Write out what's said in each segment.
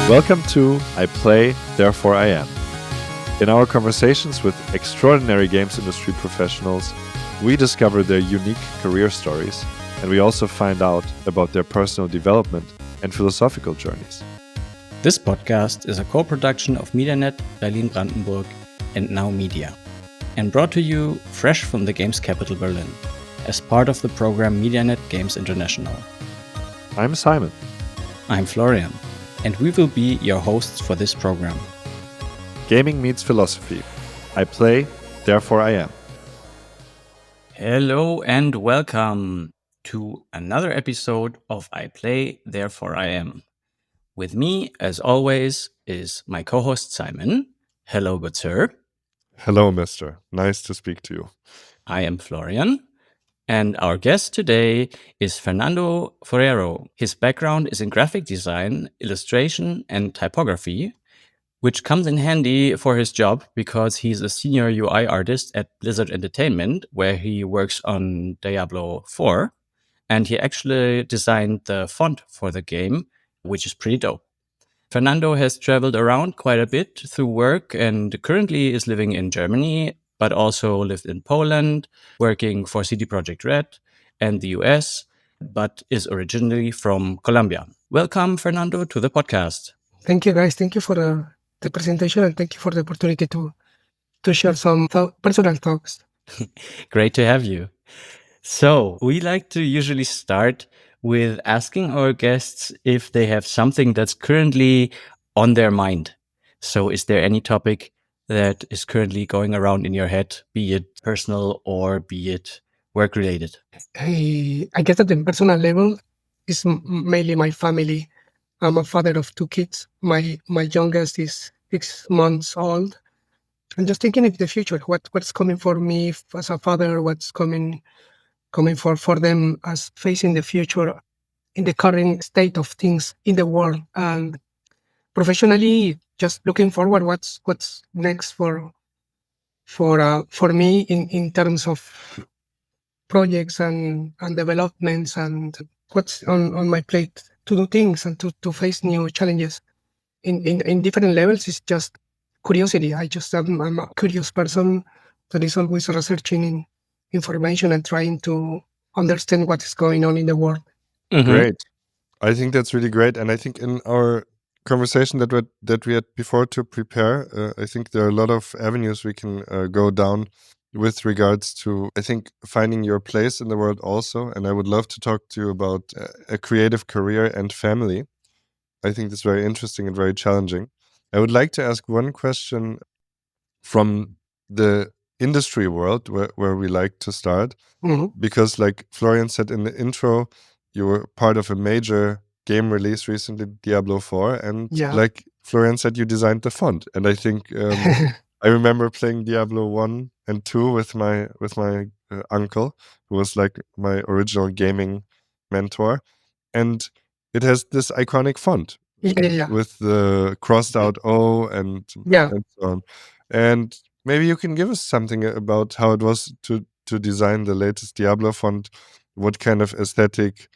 Welcome to I Play, Therefore I Am. In our conversations with extraordinary games industry professionals, we discover their unique career stories, and we also find out about their personal development and philosophical journeys. This podcast is a co-production of MediaNet Berlin-Brandenburg and Now Media, and brought to you fresh from the games capital Berlin, as part of the program MediaNet Games International. I'm Simon. I'm Florian, and we will be your hosts for this program. Gaming meets philosophy. I play, therefore I am. Hello and welcome to another episode of I Play, Therefore I Am. With me, as always, is my co-host Simon. Hello, good sir. Hello, mister. Nice to speak to you. I am Florian. And our guest today is Fernando Ferero. His background is in graphic design, illustration, and typography, which comes in handy for his job because he's a senior UI artist at Blizzard Entertainment, where he works on Diablo IV. And he actually designed the font for the game, which is pretty dope. Fernando has traveled around quite a bit through work and currently is living in Germany, but also lived in Poland, working for CD Projekt Red and the US, but is originally from Colombia. Welcome, Fernando, to the podcast. Thank you, guys. Thank you for the presentation, and thank you for the opportunity to share some personal thoughts. Great to have you. So we like to usually start with asking our guests if they have something that's currently on their mind. So is there any topic that is currently going around in your head, be it personal or be it work-related? I guess at the personal level, it's mainly my family. I'm a father of 2 kids. My youngest is 6 months old. I'm just thinking of the future, what's coming for me as a father, what's coming for them as facing the future in the current state of things in the world. And professionally, just looking forward, what's next for me in terms of projects and developments, and what's on my plate to do things and to face new challenges in different levels. Is just curiosity. I'm a curious person that is always researching in information and trying to understand what is going on in the world. Mm-hmm. Great. I think that's really great. And I think in our conversation that we had before to prepare, I think there are a lot of avenues we can go down with regards to, I think, finding your place in the world also. And I would love to talk to you about a creative career and family. I think that's very interesting and very challenging. I would like to ask one question from the industry world where we like to start, because like Florian said in the intro, you were part of a major game release recently, Diablo IV, and like Florian said, you designed the font. And I think I remember playing Diablo 1 and 2 with my uncle, who was like my original gaming mentor, and it has this iconic font with the crossed out O and so on. And maybe you can give us something about how it was to design the latest Diablo font, what kind of aesthetic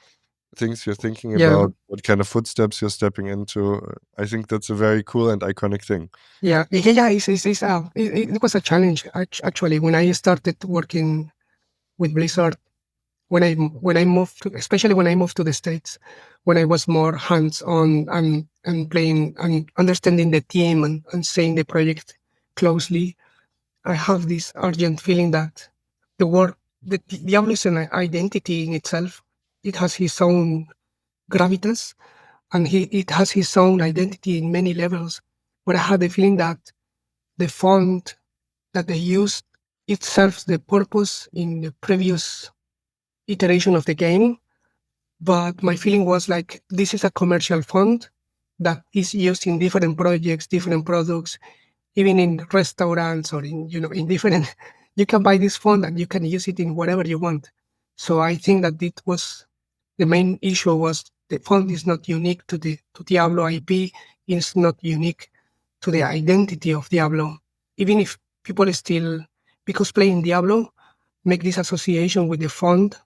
things you're thinking about, what kind of footsteps you're stepping into. I think that's a very cool and iconic thing. It was a challenge actually when I started working with Blizzard. When I moved especially when I moved to the States, when I was more hands-on and playing and understanding the team and seeing the project closely, I have this urgent feeling that the Diablo is an identity in itself. It has his own gravitas, and it has his own identity in many levels. But I had the feeling that the font that they used, it serves the purpose in the previous iteration of the game. But my feeling was like, this is a commercial font that is used in different projects, different products, even in restaurants or in different. You can buy this font and you can use it in whatever you want. So I think that it was the main issue was the font is not unique to Diablo IP. It's not unique to the identity of Diablo. Even if people still, because playing Diablo, make this association with the font,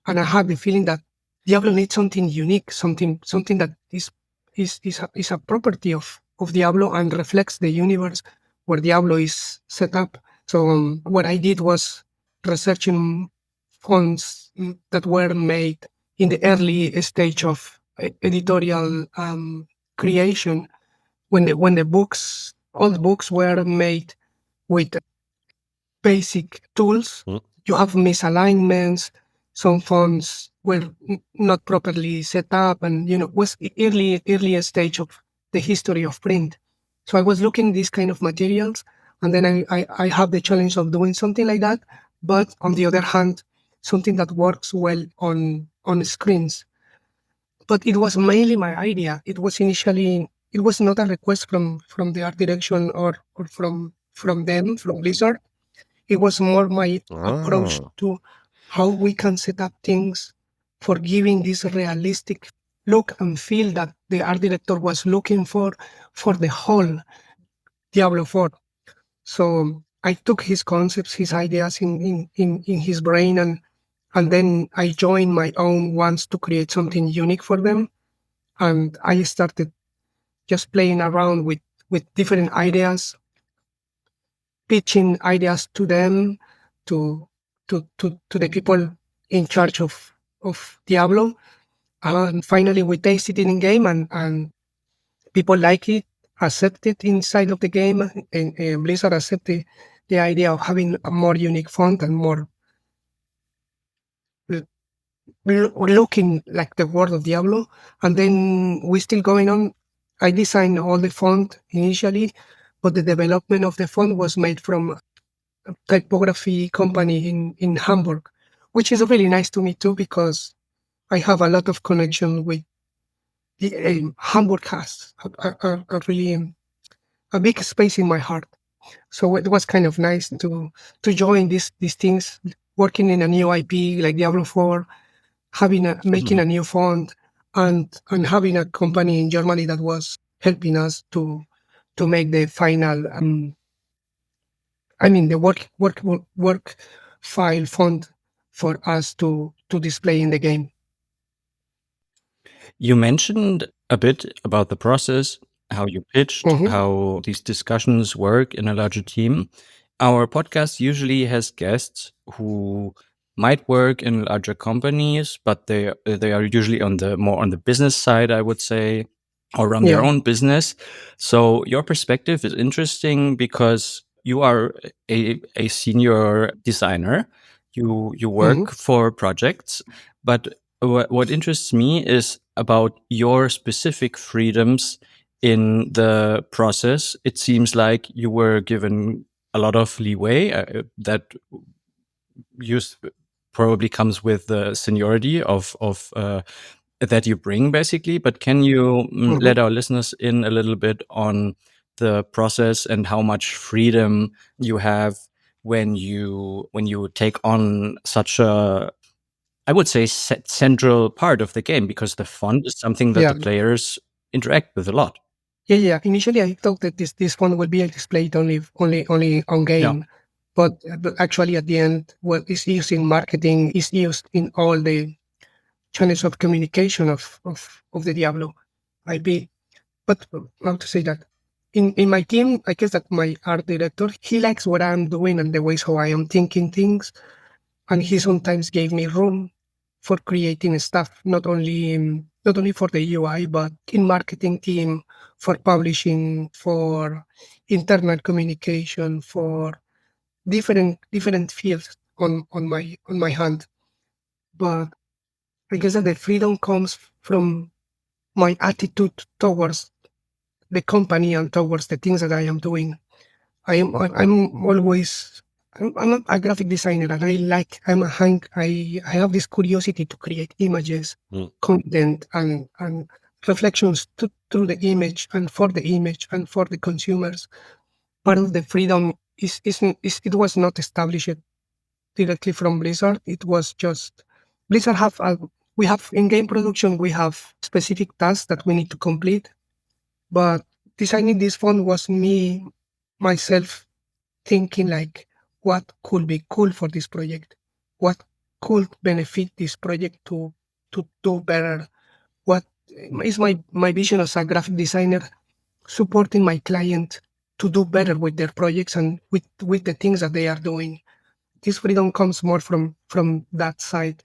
and I had the feeling that Diablo needs something unique, something that is is a property of Diablo and reflects the universe where Diablo is set up. So what I did was researching fonts that were made in the early stage of editorial creation when the books all the books were made with basic tools. Mm. You have misalignments. Some fonts were not properly set up, and was early stage of the history of print. So I was looking these kind of materials, and then I have the challenge of doing something like that. But on the other hand, something that works well on screens. But it was mainly my idea. It was not a request from the art direction or from them from Blizzard. It was more my approach Ah. to how we can set up things for giving this realistic look and feel that the art director was looking for the whole Diablo 4. So I took his concepts, his ideas in his brain, and then I joined my own ones to create something unique for them. And I started just playing around with different ideas, pitching ideas to them, to to the people in charge of Diablo. And finally, we tasted it in game, and people like it, accept it inside of the game, and Blizzard accepted the idea of having a more unique font and more looking like the world of Diablo. And then we're still going on. I designed all the font initially, but the development of the font was made from typography company in Hamburg, which is really nice to me too because I have a lot of connection with the Hamburg has a really a big space in my heart. So it was kind of nice to join these things, working in a new IP like Diablo 4, making a new font, and having a company in Germany that was helping us to make the final the work file font for us to display in the game. You mentioned a bit about the process, how you pitched, Mhm. how these discussions work in a larger team. Our podcast usually has guests who might work in larger companies, but they are usually on the more on the business side, I would say, or run their Yeah. own business. So your perspective is interesting because you are a senior designer. You Mhm. work for projects, but what interests me is about your specific freedoms in the process. It seems like you were given a lot of leeway that probably comes with the seniority of that you bring, basically. But can you Mhm. let our listeners in a little bit on the process and how much freedom you have when you take on such a, I would say, central part of the game, because the font is something that Yeah. the players interact with a lot. Yeah. Initially, I thought that this font will be displayed only on Yeah. game, but actually at the end, well, it's used in marketing. It's used in all the channels of communication of the Diablo IP. But how to say that? In my team, I guess that my art director, he likes what I'm doing and the ways how I am thinking things, and he sometimes gave me room for creating stuff, not only for the UI, but in marketing team, for publishing, for internal communication, for different fields on my hand. But I guess that the freedom comes from my attitude towards the company and towards the things that I am doing. I'm always I'm a graphic designer and I have this curiosity to create images, Mm. content, and reflections through the image and for the image and for the consumers. Part of the freedom is it was not established directly from Blizzard. It was just Blizzard have we have in game production we have specific tasks that we need to complete, but designing this font was me myself thinking like what could be cool for this project, what could benefit this project to do better, what is my vision as a graphic designer, supporting my client to do better with their projects and with the things that they are doing. This freedom comes more from that side.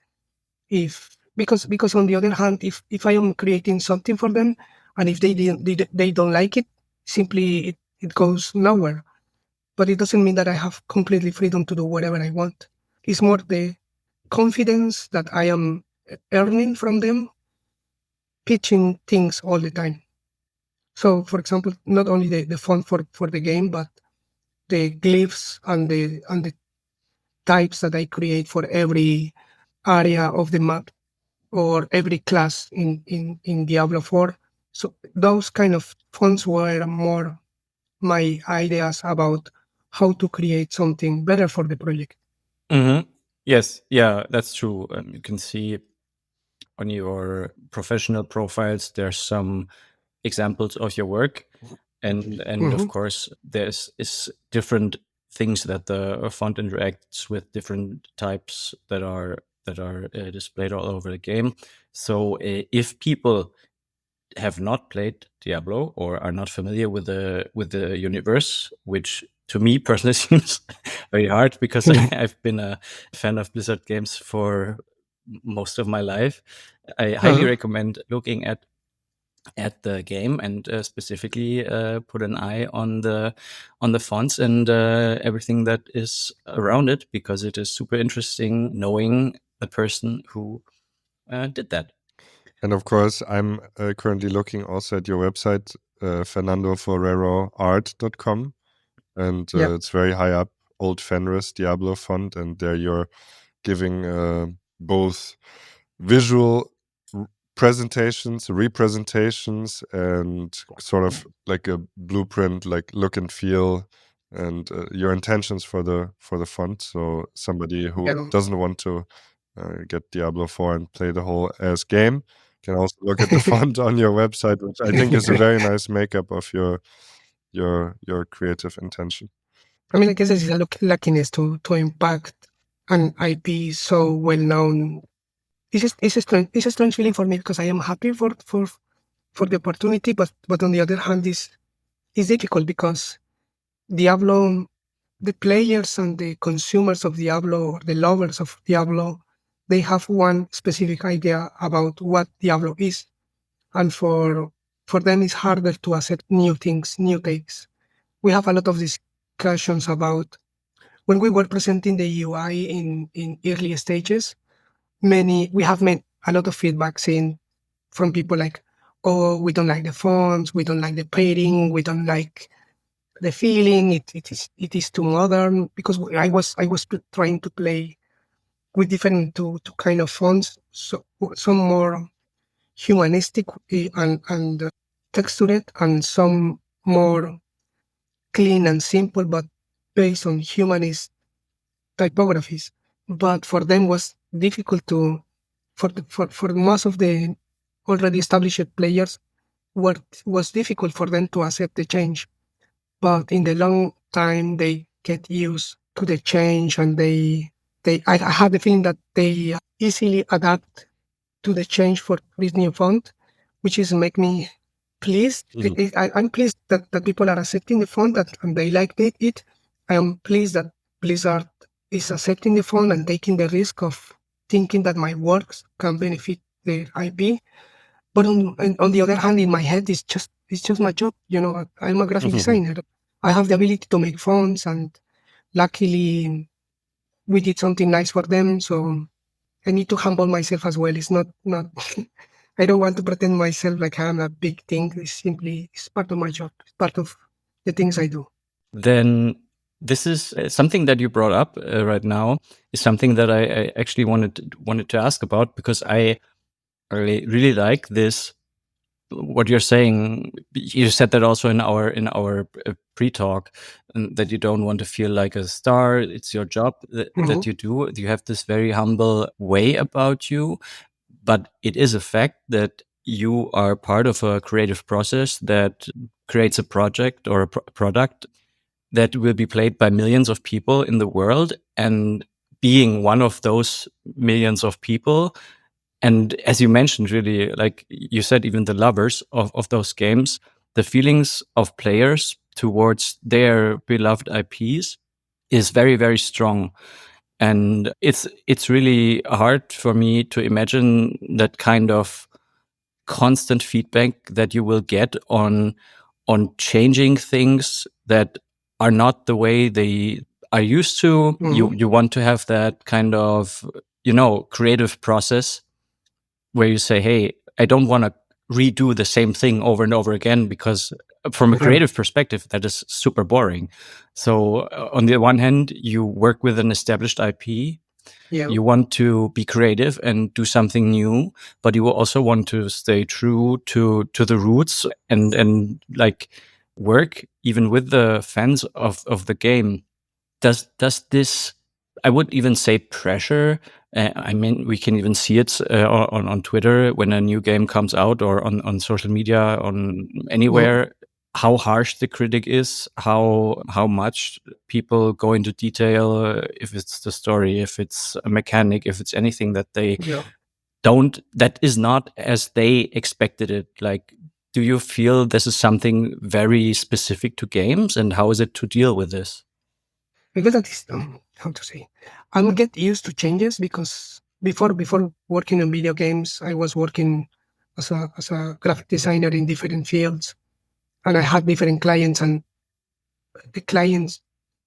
If because on the other hand, if I am creating something for them, and if they don't like it, simply it goes nowhere. But it doesn't mean that I have completely freedom to do whatever I want. It's more the confidence that I am earning from them pitching things all the time. So, for example, not only the font for the game, but the glyphs and the types that I create for every area of the map or every class in Diablo 4. So those kind of fonts were more my ideas about how to create something better for the project. Yes, yeah, that's true. You can see on your professional profiles there's some examples of your work, and of Mhm. course there's is different things that the font interacts with different types that are displayed all over the game. So if people have not played Diablo or are not familiar with the universe, which to me personally seems very hard because I've been a fan of Blizzard games for most of my life. I highly Uh-huh. recommend looking at the game and specifically put an eye on the fonts and everything that is around it, because it is super interesting knowing the person who did that. And of course, I'm currently looking also at your website, fernandoforeroart.com. And Yeah. it's very high up, old Fenris Diablo font. And there you're giving both visual presentations, representations, and sort of like a blueprint, like look and feel, and your intentions for the font. So somebody who Yeah. doesn't want to get Diablo 4 and play the whole as game can also look at the font on your website, which I think is a very nice makeup of your creative intention. I mean, I guess it's a luckiness to impact an IP so well known. It's a strange feeling for me because I am happy for the opportunity, but on the other hand, it's difficult because Diablo, the players and the consumers of Diablo, or the lovers of Diablo, they have one specific idea about what Diablo is, and for them it's harder to accept new things, new takes. We have a lot of discussions about when we were presenting the UI in early stages. We have made a lot of feedback saying from people like, "Oh, we don't like the fonts, we don't like the pairing, we don't like the feeling. It is too modern." Because I was trying to play with different two kind of fonts, so some more humanistic and textured, and some more clean and simple, but based on humanist typographies. But for them was difficult to for most of the already established players was difficult for them to accept the change. But in the long time they get used to the change, and I had the feeling that they easily adapt to the change for this new font, which is make me pleased. I'm pleased that people are accepting the font and they like it. I am pleased that Blizzard is accepting the font and taking the risk of thinking that my works can benefit the IP. But on the other hand, in my head, it's just my job. I'm a graphic designer. I have the ability to make fonts, and luckily we did something nice for them. So I need to humble myself as well. It's not. I don't want to pretend myself like I'm a big thing. It's part of my job. It's part of the things I do. Then this is something that you brought up right now is something that I actually wanted to ask about, because I really like this. What you're saying, you said that also in our pre-talk, that you don't want to feel like a star. It's your job Mhm. that you do. You have this very humble way about you, but it is a fact that you are part of a creative process that creates a project or a product that will be played by millions of people in the world. And being one of those millions of people, And as you mentioned, really, like you said, even the lovers of those games, the feelings of players towards their beloved IPs is very, very strong. And it's really hard for me to imagine that kind of constant feedback that you will get on changing things that are not the way they are used to. You want to have that kind of, creative process where you say, hey, I don't want to redo the same thing over and over again, because from a creative perspective, that is super boring. So on the one hand, you work with an established IP. You want to be creative and do something new, but you also want to stay true to the roots and like work even with the fans of the game. Does this, I would even say, pressure? I mean, we can even see it on Twitter when a new game comes out, or on social media, on anywhere. How harsh the critic is, how much people go into detail, if it's the story, if it's a mechanic, if it's anything that they that is not as they expected it. Like, do you feel this is something very specific to games, and how is it to deal with this? Because that is how to say, I'm get used to changes, because before working on video games, I was working as a graphic designer in different fields, and I had different clients, and the clients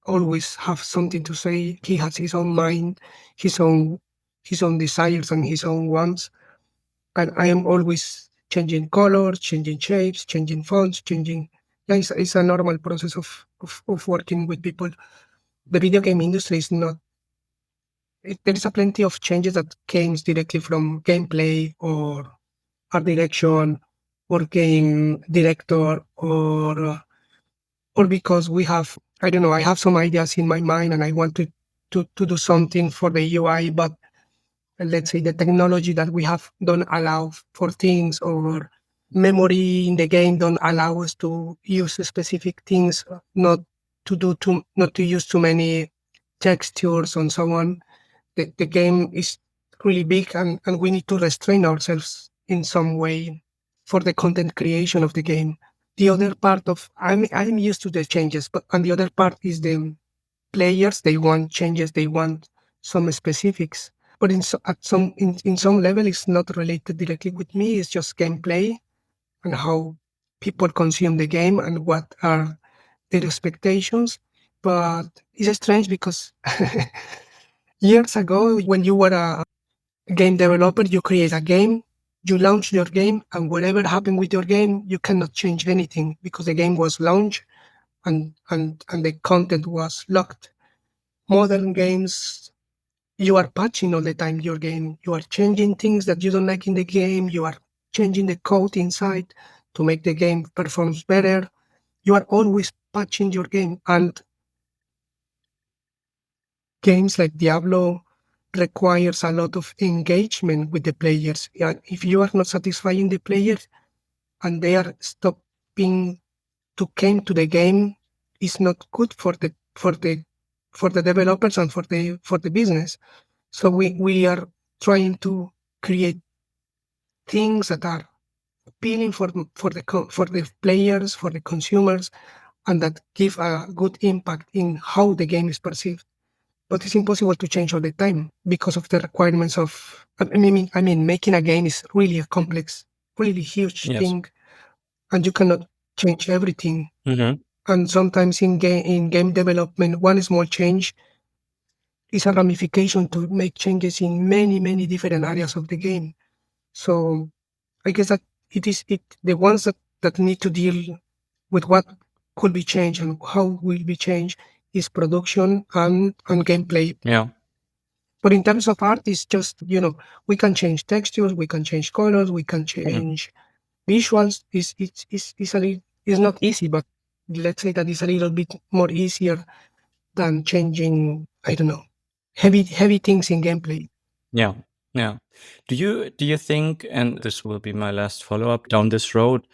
always have something to say. He has his own mind, his own desires and his own wants, and I am always changing colors, changing shapes, changing fonts, changing. Yeah, it's a normal process of working with people. The video game industry is not. There is a plenty of changes that came directly from gameplay or art direction or game director, or because we have, I don't know, I have some ideas in my mind and I want to do something for the UI, but let's say the technology that we have don't allow for things, or memory in the game don't allow us to use specific things, not to use too many textures and so on. The game is really big, and we need to restrain ourselves in some way for the content creation of the game. The other part of I'm used to the changes, but and the other part is the players. They want changes. They want some specifics. But in some level, it's not related directly with me. It's just gameplay and how people consume the game and what are their expectations. But it's strange because years ago, when you were a game developer, you create a game, you launch your game, and whatever happened with your game, you cannot change anything because the game was launched and the content was locked. Modern games, you are patching all the time your game. You are changing things that you don't like in the game. You are changing the code inside to make the game performs better. You are always patching your game. And games like Diablo requires a lot of engagement with the players. Yeah, if you are not satisfying the players and they are stopping to come to the game, is not good for the developers and for the business. So we are trying to create things that are appealing for the players, for the consumers, and that give a good impact in how the game is perceived. But it's impossible to change all the time because of the requirements of. I mean, making a game is really a complex, really huge thing, and you cannot change everything. Mm-hmm. And sometimes in game development, one small change is a ramification to make changes in many different areas of the game. So I guess that it the ones that need to deal with what could be changed and how will be changed is production and gameplay. Yeah. But in terms of art, it's just, we can change textures, we can change colors, we can change visuals. It's not easy, but let's say that it's a little bit more easier than changing, I don't know, heavy things in gameplay. Yeah. Yeah. Do you think, and this will be my last follow-up down this road,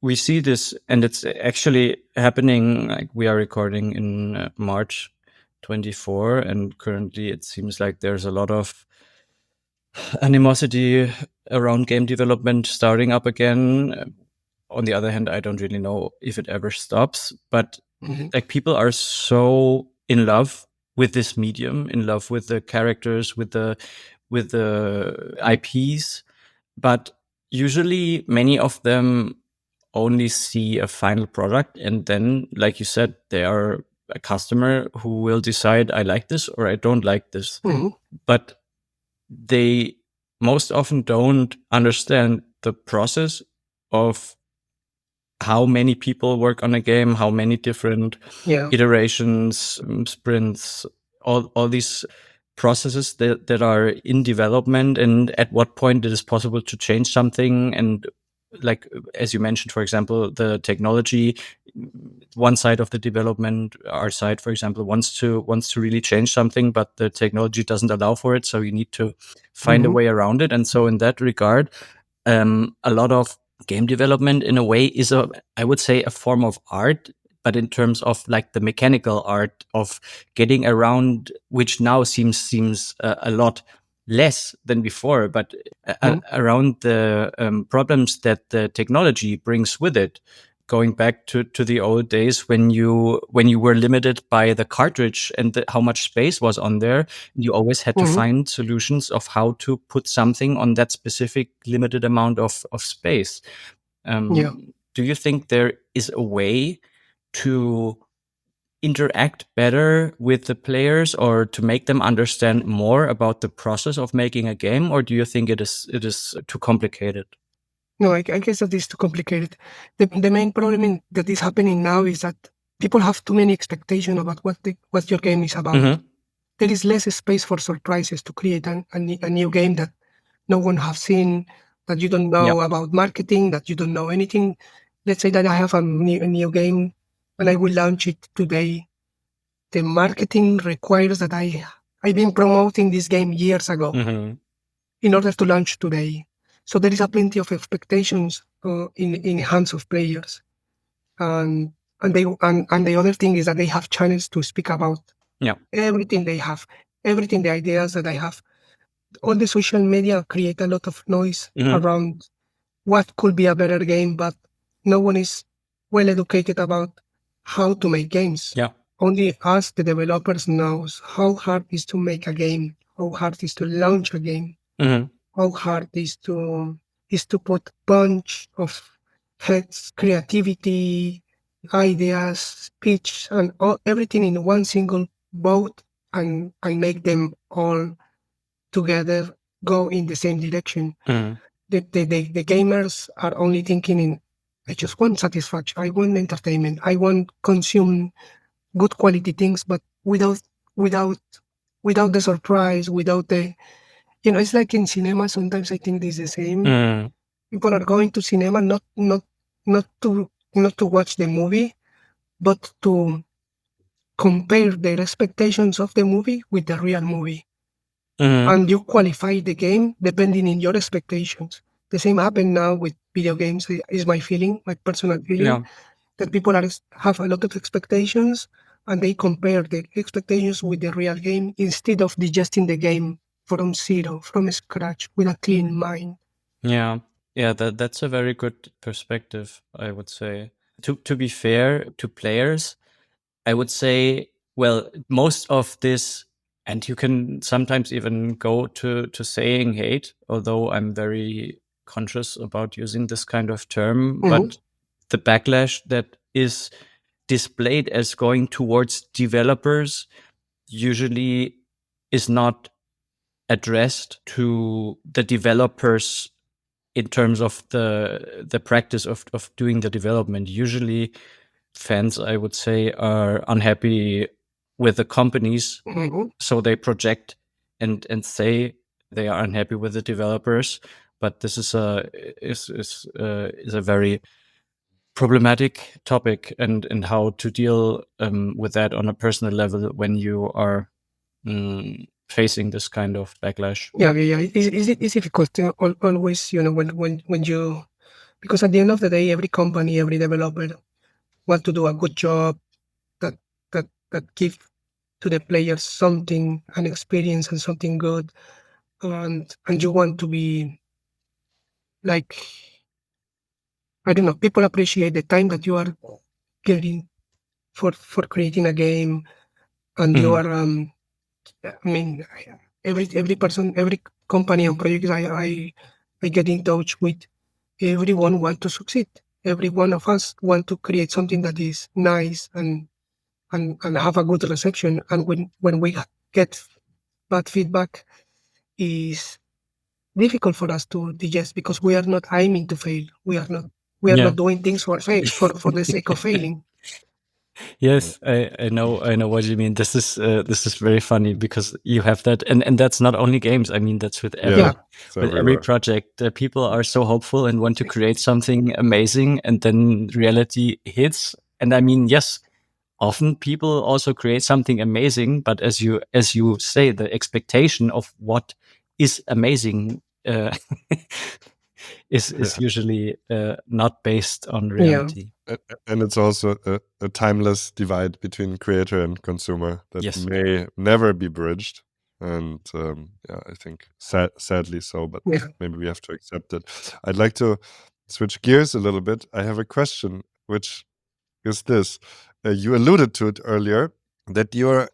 we see this, and it's actually happening, like we are recording in March 24, and currently it seems like there's a lot of animosity around game development starting up again. On the other hand, I don't really know if it ever stops, but like people are so in love with this medium, in love with the characters, with the IPs, but usually many of them only see a final product, and then, like you said, they are a customer who will decide I like this or I don't like this. But they most often don't understand the process of how many people work on a game, how many different iterations, sprints, all these processes that are in development, and at what point it is possible to change something. And like, as you mentioned, for example, the technology, one side of the development, our side, for example, wants to really change something, but the technology doesn't allow for it. So you need to find a way around it. And so in that regard, a lot of game development in a way is I would say, a form of art, but in terms of like the mechanical art of getting around, which now seems a lot less than before, but around the problems that the technology brings with it. Going back to the old days when you were limited by the cartridge and how much space was on there, you always had to find solutions of how to put something on that specific limited amount of space. Do you think there is a way to interact better with the players, or to make them understand more about the process of making a game, or do you think it is too complicated? No, I guess that is too complicated. The main problem that is happening now is that people have too many expectations about what your game is about. There is less space for surprises to create a new game that no one has seen, that you don't know about marketing, that you don't know anything. Let's say that I have a new game and I will launch it today. The marketing requires that I've been promoting this game years ago in order to launch today. So there is a plenty of expectations in hands of players, and the other thing is that they have channels to speak about everything they have, everything, the ideas that I have. All the social media create a lot of noise around what could be a better game, but no one is well educated about how to make games. Only us, the developers, knows how hard it is to make a game, how hard it is to launch a game, how hard it is to put bunch of heads, creativity, ideas, speech, and everything in one single boat, and make them all together go in the same direction. The gamers are only thinking in, I just want satisfaction, I want entertainment, I want consume good quality things, but without the surprise, without the, it's like in cinema. Sometimes I think this is the same. People are going to cinema not to watch the movie, but to compare their expectations of the movie with the real movie. And you qualify the game depending on your expectations. The same happened now with video games, is my feeling, my personal feeling, that people have a lot of expectations, and they compare the expectations with the real game instead of digesting the game from zero, from scratch, with a clean mind. Yeah, that's a very good perspective, I would say. To be fair to players, I would say, well, most of this, and you can sometimes even go to saying hate, although I'm very conscious about using this kind of term, but the backlash that is displayed as going towards developers usually is not addressed to the developers in terms of the practice of doing the development. Usually fans, I would say, are unhappy with the companies, so they project and say they are unhappy with the developers. But this is a very problematic topic, and how to deal with that on a personal level when you are facing this kind of backlash. Yeah. It's difficult to always, when you, because at the end of the day, every company, every developer want to do a good job that give to the players something, an experience and something good. and you want to be like, I don't know, people appreciate the time that you are getting for creating a game, and you Mhm. are I mean, every person, every company and project I get in touch with, everyone want to succeed. Every one of us want to create something that is nice and have a good reception. And when we get bad feedback, is difficult for us to digest because we are not aiming to fail. We are Yeah. not doing things for the sake of failing. Yeah. Yes, I know what you mean. This is very funny because you have that, and that's not only games. I mean, that's Yeah, Yeah, it's with every everywhere. project. People are so hopeful and want to create something amazing, and then reality hits. And I mean, yes, often people also create something amazing, but as you say, the expectation of what is amazing is Yeah. usually not based on yeah, reality. And it's also a timeless divide between creator and consumer that Yes. may never be bridged. And yeah, I think sadly so, but yeah. maybe we have to accept it. I'd like to switch gears a little bit. I have a question, which is this. You alluded to it earlier that you're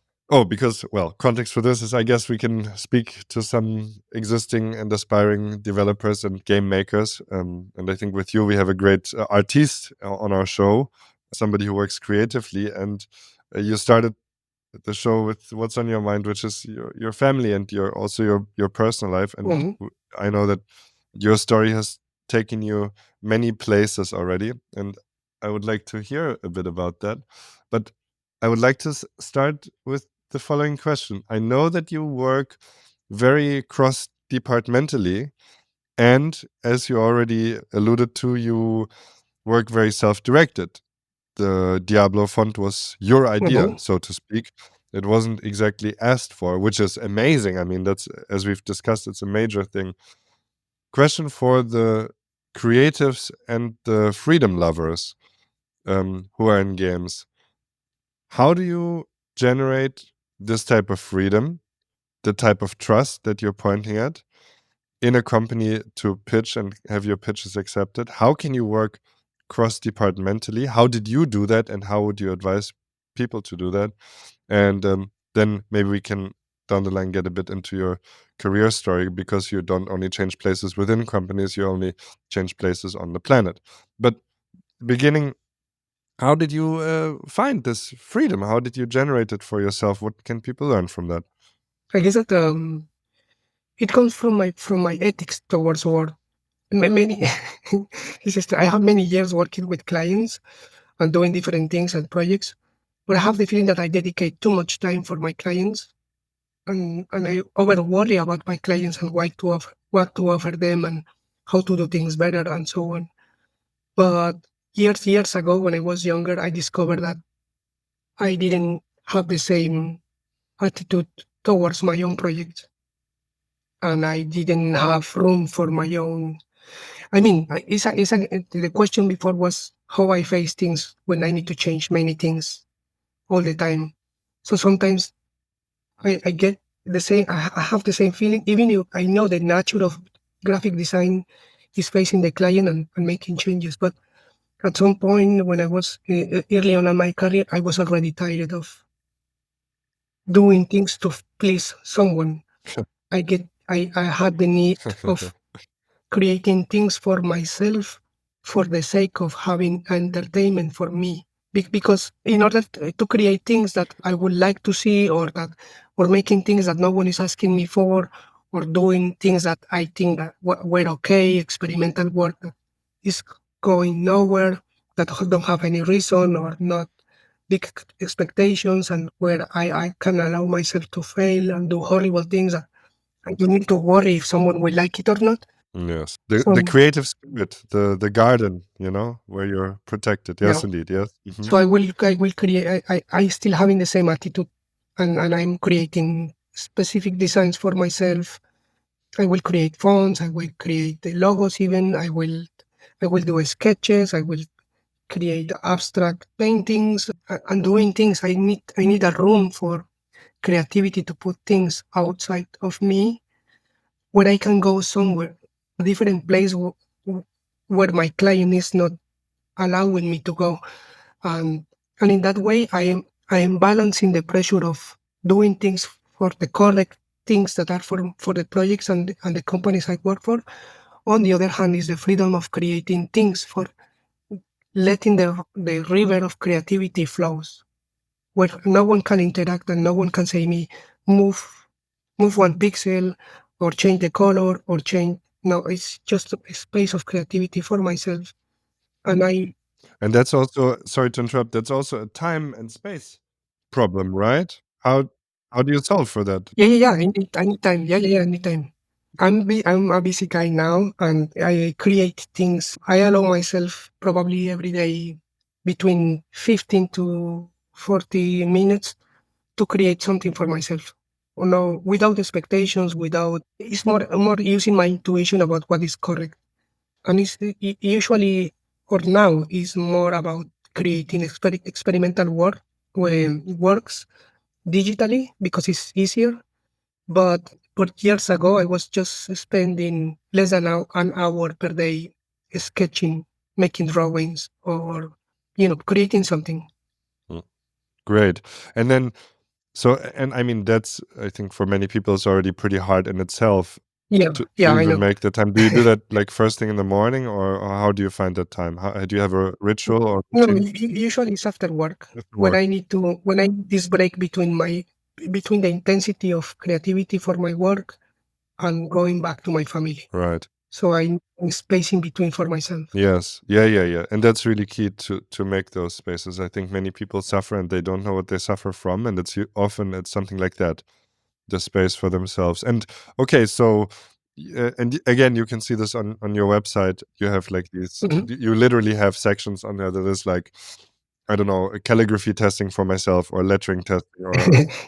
because well, context for this is I guess we can speak to some existing and aspiring developers and game makers, and I think with you we have a great artiste on our show, somebody who works creatively, and you started the show with what's on your mind, which is your family and your personal life. And Mhm. I know that your story has taken you many places already, and I would like to hear a bit about that. But I would like to start with the following question. I know that you work very cross departmentally, and as you already alluded to, you work very self directed. The Diablo font was your idea, Mhm. so to speak. It wasn't exactly asked for, which is amazing. I mean, that's, as we've discussed, it's a major thing. Question for the creatives and the freedom lovers who are in games. How do you generate this type of freedom, the type of trust that you're pointing at in a company to pitch and have your pitches accepted? How can you work cross departmentally? How did you do that? And how would you advise people to do that? And then maybe we can down the line get a bit into your career story, because you don't only change places within companies, you only change places on the planet. But beginning, how did you find this freedom? How did you generate it for yourself? What can people learn from that? I guess that it comes from my ethics towards work. Many, it's just I have many years working with clients and doing different things and projects, but I have the feeling that I dedicate too much time for my clients, and I over worry about my clients and what to offer them and how to do things better and so on. But years ago, when I was younger, I discovered that I didn't have the same attitude towards my own projects, and I didn't have room for my own. I mean, the question before was how I face things when I need to change many things all the time. So sometimes I get the same. I have the same feeling, even if I know the nature of graphic design is facing the client and making changes. But at some point, when I was early on in my career, I was already tired of doing things to please someone. I had the need of creating things for myself for the sake of having entertainment for me. Because in order to create things that I would like to see, or making things that no one is asking me for, or doing things that I think that were okay, experimental work that is going nowhere, that don't have any reason or not big expectations, and where I can allow myself to fail and do horrible things. I don't need to worry if someone will like it or not. Yes, the So creative spirit, the garden, where you're protected. yeah, Yes, indeed. Yes. so I will create. I still having the same attitude, and I'm creating specific designs for myself. I will create fonts. I will create the logos. Even I will do sketches. I will create abstract paintings and doing things. I need a room for creativity to put things outside of me where I can go somewhere, a different place where my client is not allowing me to go. And and in that way, I am balancing the pressure of doing things for the correct things that are for the projects and the companies I work for. On the other hand, is the freedom of creating things for letting the river of creativity flows, where no one can interact and no one can say me move move one pixel or change the color or change. No, it's just a space of creativity for myself. And And that's also, sorry to interrupt, that's also a time and space problem, right? How do you solve for that? yeah, anytime. Yeah, anytime. I'm a busy guy now, and I create things. I allow myself probably every day between 15 to 40 minutes to create something for myself. No, without expectations, without. It's more using my intuition about what is correct, and it's usually or now is more about creating experimental work when works digitally because it's easier. But years ago, I was just spending less than an hour per day sketching, making drawings, or creating something. Mm, great. And then, so, and I mean, that's, I think for many people, it's already pretty hard in itself Yeah, to yeah, I even know. make the time. Do you do that like first thing in the morning, or how do you find that time? How, do you have a ritual or No, routine usually it's after work after when work? I need this break between the intensity of creativity for my work and going back to my family. Right. So I'm spacing between for myself. Yes. Yeah. And that's really key to make those spaces. I think many people suffer and they don't know what they suffer from, and it's often it's something like that, the space for themselves. And okay, so and again, you can see this on your website. You have like these. Mhm. You literally have sections on there that is like, I don't know, calligraphy testing for myself or lettering testing or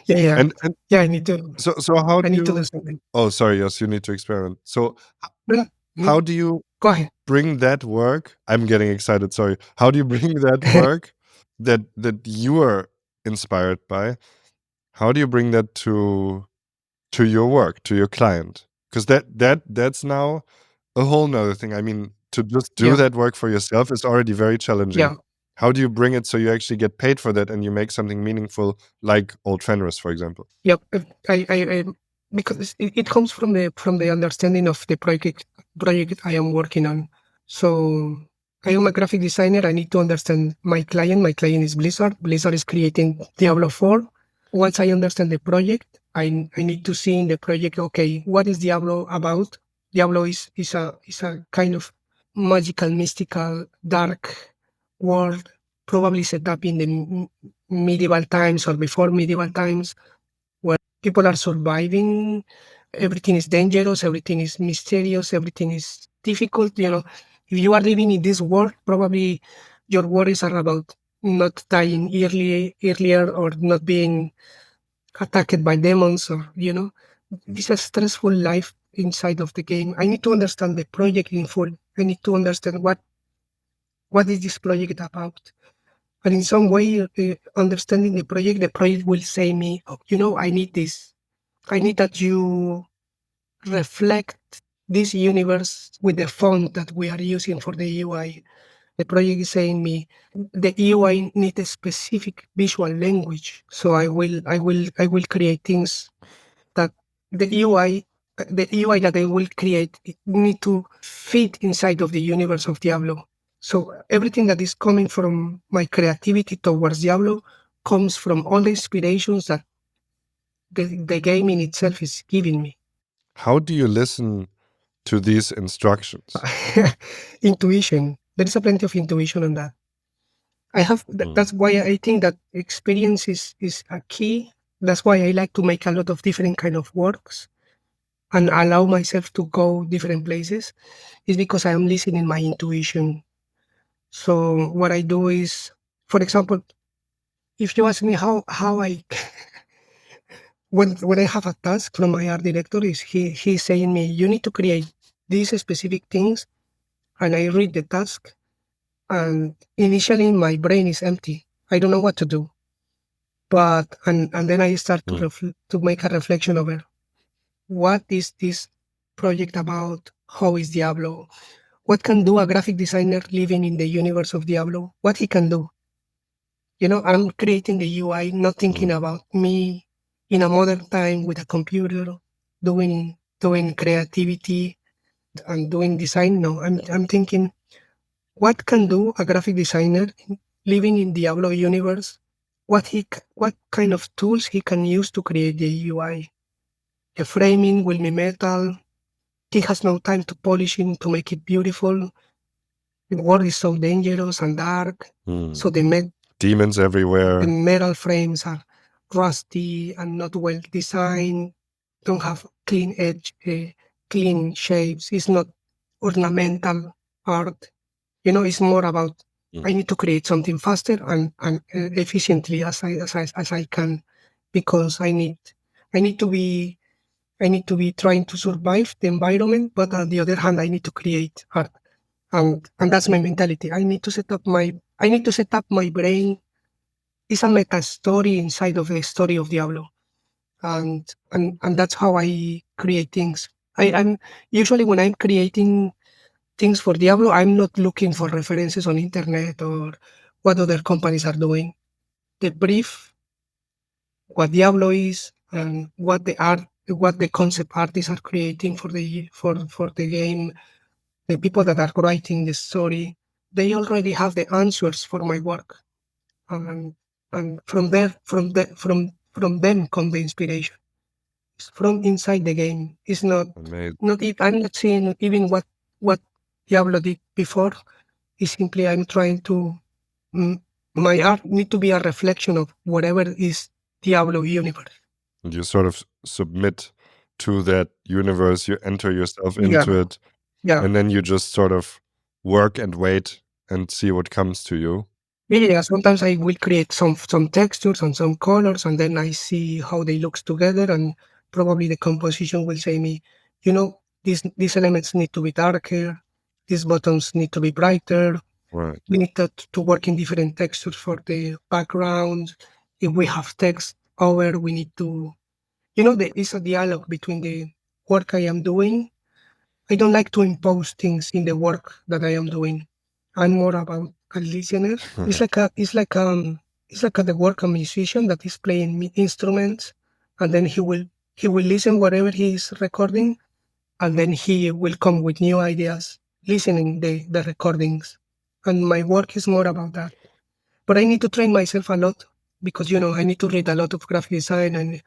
Yeah, yeah, and yeah. I need to. so how I do need to do you? something. Oh, sorry. Yes, you need to experiment. So No, no, how do you go ahead. bring that work? I'm getting excited. Sorry. How do you bring that work that you are inspired by? How do you bring that to your work, to your client? Because that's now a whole nother thing. I mean, to just do Yeah, that work for yourself is already very challenging. yeah. How do you bring it so you actually get paid for that and you make something meaningful, like Old Fenris, for example? Yep. I because it comes from the understanding of the project I am working on. So I am a graphic designer. I need to understand my client. My client is Blizzard. Blizzard is creating Diablo 4. Once I understand the project, I need to see in the project. Okay, what is Diablo about? Diablo is a kind of magical, mystical, dark world, probably set up in the medieval times or before medieval times where people are surviving. Everything is dangerous, everything is mysterious, everything is difficult. If you are living in this world, probably your worries are about not dying earlier or not being attacked by demons or. It's a stressful life inside of the game. I need to understand the project in full. I need to understand what is this project about. And in some way, understanding the project will say me, oh, I need this. I need that you reflect this universe with the font that we are using for the UI. The project is saying me the UI needs a specific visual language. So I will create things that the UI the UI that I will create it need to fit inside of the universe of Diablo. So everything that is coming from my creativity towards Diablo comes from all the inspirations that the game in itself is giving me. How do you listen to these instructions? Intuition. There is a plenty of intuition on that. Mm. That's why I think that experience is a key. That's why I like to make a lot of different kind of works and allow myself to go different places. Is because I am listening my intuition. So what I do is, for example, if you ask me how I when I have a task from my art director, is he's saying me you need to create these specific things, and I read the task. And initially, my brain is empty. I don't know what to do. And then I start to Mm. to make a reflection over what is this project about how is Diablo, what can do a graphic designer living in the universe of Diablo, what he can do. I'm creating the UI, not thinking about me in a modern time with a computer doing creativity and doing design. No, I'm thinking what can do a graphic designer living in Diablo universe, what kind of tools he can use to create the UI. The framing will be metal. He has no time to polish it to make it beautiful. The world is so dangerous and dark. So Demons the everywhere. metal frames are rusty and not well designed, don't have clean edge, clean shapes. It's not ornamental art. It's more about I need to create something faster and efficiently as I can, because I need to be trying to survive the environment, but on the other hand, I need to create art, and that's my mentality. I need to set up my brain. It's a meta story inside of the story of Diablo, and that's how I create things. I'm usually when I'm creating things for Diablo, I'm not looking for references on internet or what other companies are doing. The brief, what Diablo is, and what the concept artists are creating for the game, the people that are writing the story, they already have the answers for my work, and from there, from them come the inspiration. It's from inside the game. It's not Amazing. I'm not seeing even what Diablo did before. It's simply I'm trying to my art need to be a reflection of whatever is Diablo universe. And you sort of submit to that universe, you enter yourself Yeah, into it, yeah. and then you just sort of work and wait and see what comes to you. Yeah, sometimes I will create some textures and some colors, and then I see how they looks together, and probably the composition will say me, these elements need to be darker, these buttons need to be brighter. Right. We need to work in different textures for the background. If we have text over, we need to, there is a dialogue between the work I am doing. I don't like to impose things in the work that I am doing. I'm more about a listener. It's like the work a musician that is playing instruments, and then he will listen whatever he is recording, and then he will come with new ideas, listening the recordings. And my work is more about that. But I need to train myself a lot because I need to read a lot of graphic design, and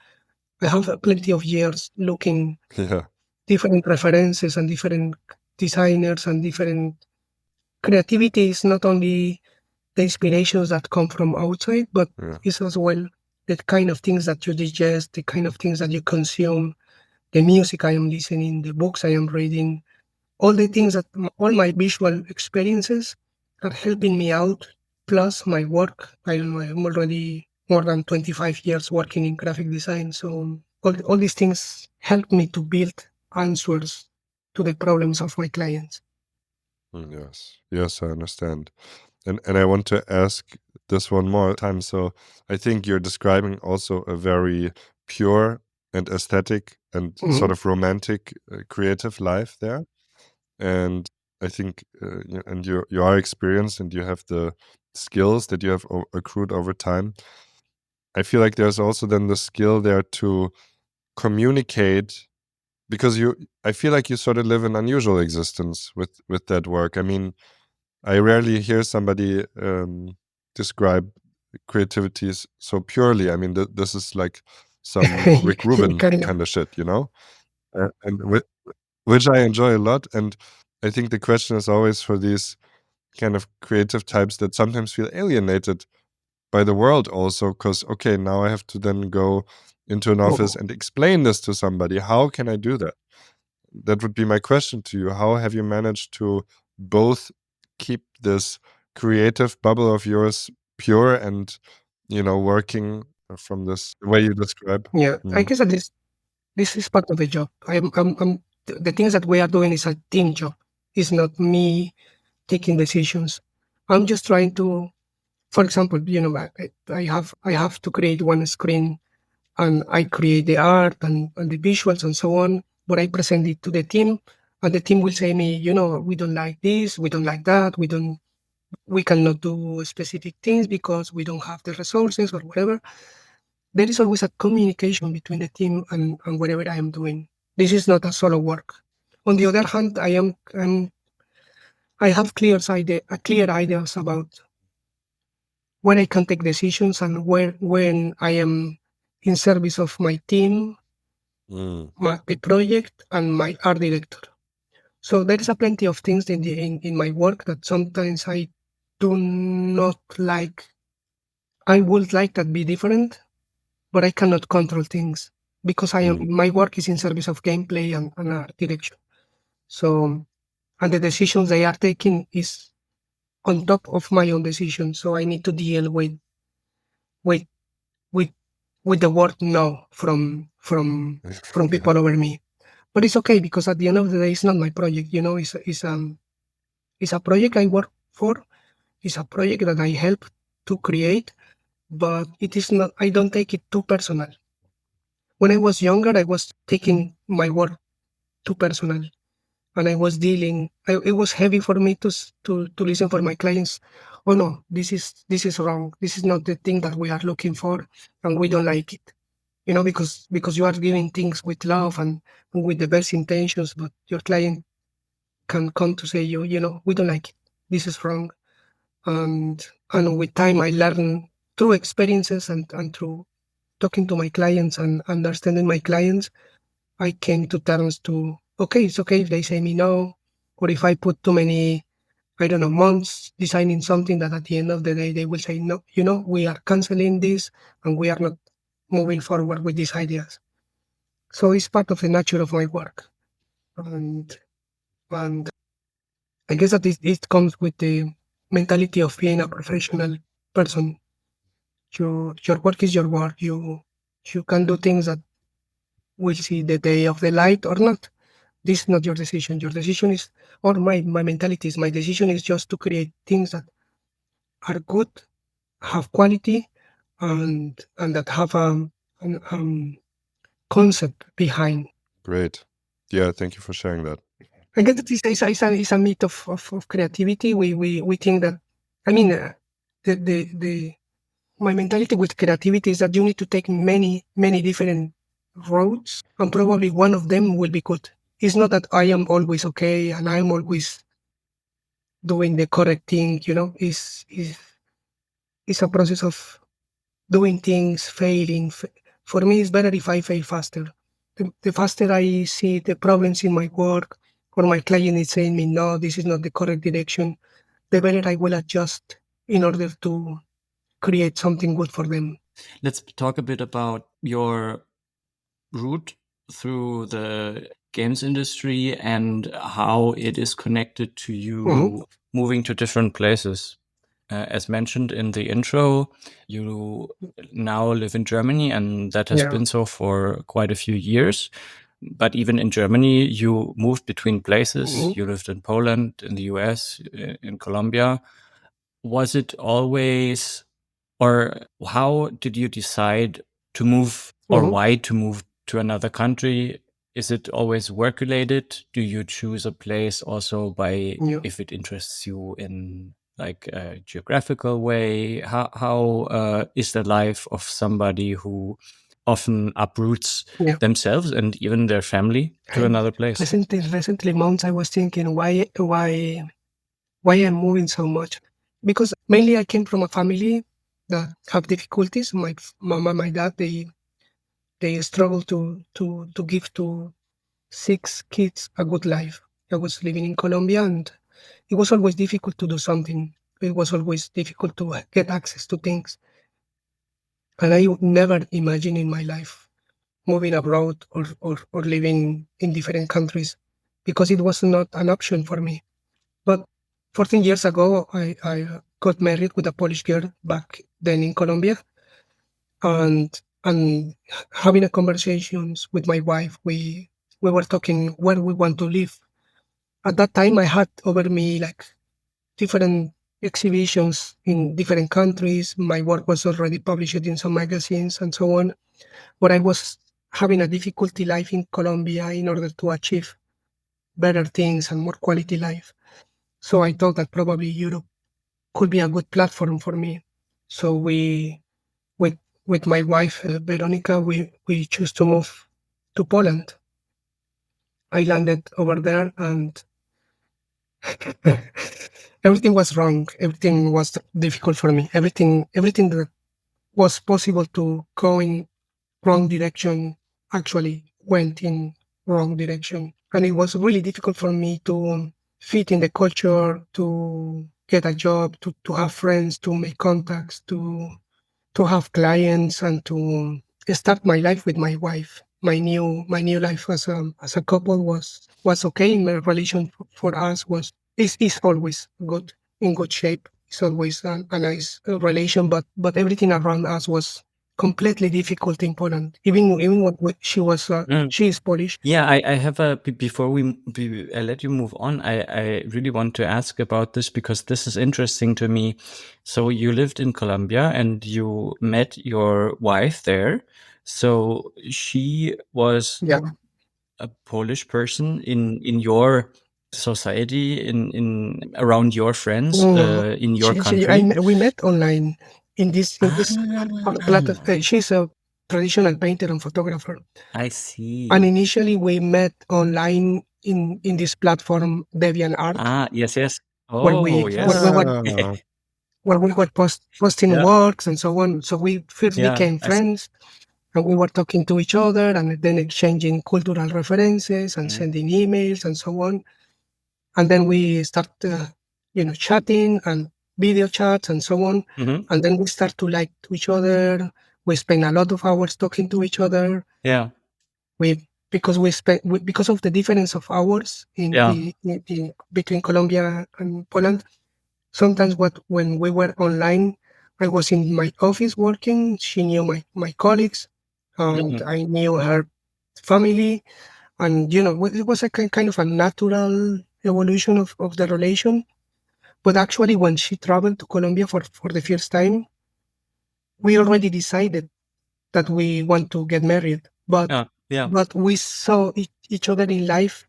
I have plenty of years looking Yeah. different references and different designers and different creativity is not only the inspirations that come from outside, but Yeah. it's as well the kind of things that you digest, the kind of things that you consume, the music I am listening, the books I am reading, all the things all my visual experiences are helping me out. Plus my work, I don't know, I'm already more than 25 years working in graphic design. So all these things help me to build answers to the problems of my clients. Yes. Yes, I understand. And I want to ask this one more time. So I think you're describing also a very pure and aesthetic and sort of romantic creative life there. And I think and you are experienced and you have the skills that you have accrued over time. I feel like there's also then the skill there to communicate, because I feel like you sort of live an unusual existence with that work. I mean, I rarely hear somebody describe creativity so purely. I mean, this is like some Rick Rubin Kind of. kind of shit, and which I enjoy a lot. And I think the question is always for these kind of creative types that sometimes feel alienated by the world also, because, okay, now I have to then go into an office and explain this to somebody. How can I do that? That would be my question to you. How have you managed to both keep this creative bubble of yours pure and, working from this way you describe? Yeah, I guess that this is part of the job. The things that we are doing is a team job. It's not me taking decisions. I'm just trying to, for example, I have to create one screen, and I create the art and the visuals and so on. but I present it to the team, and the team will say me, we don't like this, we don't like that, we cannot do specific things because we don't have the resources or whatever. There is always a communication between the team and whatever I am doing. This is not a solo work. On the other hand, I have clear ideas about when I can take decisions and when I am in service of my team, the project, and my art director. So there is a plenty of things in my work that sometimes I do not like. I would like that be different, but I cannot control things because my work is in service of gameplay and art direction. So, and the decisions they are taking is on top of my own decision. So I need to deal with with with the word no from people over me. But it's okay because at the end of the day, it's not my project. It's a project I work for. It's a project that I help to create, but it is not. I don't take it too personal. When I was younger, I was taking my work too personal, and I was dealing. It was heavy for me to listen for my clients. Oh no, this is wrong. This is not the thing that we are looking for, and we don't like it. Because you are giving things with love and with the best intentions, but your client can come to say we don't like it. This is wrong. And with time I learned through experiences and through talking to my clients and understanding my clients, I came to terms to, okay, it's okay if they say me no, or if I put too many, I don't know, months designing something that at the end of the day they will say no, we are canceling this and we are not moving forward with these ideas. So it's part of the nature of my work. And I guess that it comes with the mentality of being a professional person. Your work is your work. You can do things that will see the day of the light or not. This is not your decision. Your decision is, or my mentality is, my decision is just to create things that are good, have quality, and that have an concept behind. Great. Yeah, thank you for sharing that. I guess that is a myth of creativity. We think that, I mean, the my mentality with creativity is that you need to take many different roads, and probably one of them will be good. It's not that I am always okay and I'm always doing the correct thing. It's a process of doing things, failing. For me, it's better if I fail faster. The faster I see the problems in my work, or my client is saying me, no, this is not the correct direction, the better I will adjust in order to create something good for them. Let's talk a bit about your route through the games industry and how it is connected to you moving to different places. As mentioned in the intro, you now live in Germany, and that has been so for quite a few years. But even in Germany, you moved between places. You lived in Poland, in the US, in Colombia. Was it always, or how did you decide to move, or why to move to another country? Is it always work related? Do you choose a place also by if it interests you in like a geographical way? How is the life of somebody who often uproots themselves and even their family to another place? Recently months I was thinking why I'm moving so much, because mainly I came from a family that have difficulties. My mom and my dad, they struggle to give to 6 kids a good life. I was living in Colombia, and it was always difficult to do something. It was always difficult to get access to things. And I would never imagine in my life moving abroad or living in different countries, because it was not an option for me. But 14 years ago, I got married with a Polish girl back then in Colombia, and having a conversations with my wife, we were talking where we want to live. At that time, I had over me like different exhibitions in different countries. My work was already published in some magazines and so on. But having a difficulty life in Colombia in order to achieve better things and more quality life. So I thought that probably Europe could be a good platform for me. So with with my wife Veronica, we choose to move to Poland. I landed over there, and everything was wrong. Everything was difficult for me. Everything that was possible to go in wrong direction actually went in wrong direction, and it was really difficult for me to fit in the culture, to get a job, to have friends, to make contacts, to have clients, and to start my life with my wife. My new life as a couple was okay. My relation for us is always good, in good shape. It's always a nice relation, but everything around us was completely difficult in Poland. Even when she was she is Polish. Yeah, I have before I let you move on, I really want to ask about this because this is interesting to me. So you lived in Colombia and you met your wife there. So she was Yeah, a Polish person in your society, in around your friends, in your country. we met online in this Ah, she's a traditional painter and photographer. I And see. initially, we met online in this platform, DeviantArt, Ah, yes, yes. where Oh, we where we yes. were Ah, where we were posting Yeah, works and so on. So we first yeah. became friends, and we were talking to each other, and then exchanging cultural references and Mm, sending emails and so on. And then we start, chatting and video chats and so on. mhm. And then we start to like to each other. We spend a lot of hours talking to each other. Yeah, Because of the difference of hours yeah. between Colombia and Poland. Sometimes when we were online, I was in my office working. She knew my colleagues, and Mhm. I knew her family, and it was a kind of a natural evolution of the relation. But actually, when she traveled to Colombia for the first time, we already decided that we want to get married, but Yeah, yeah, but we saw each other in life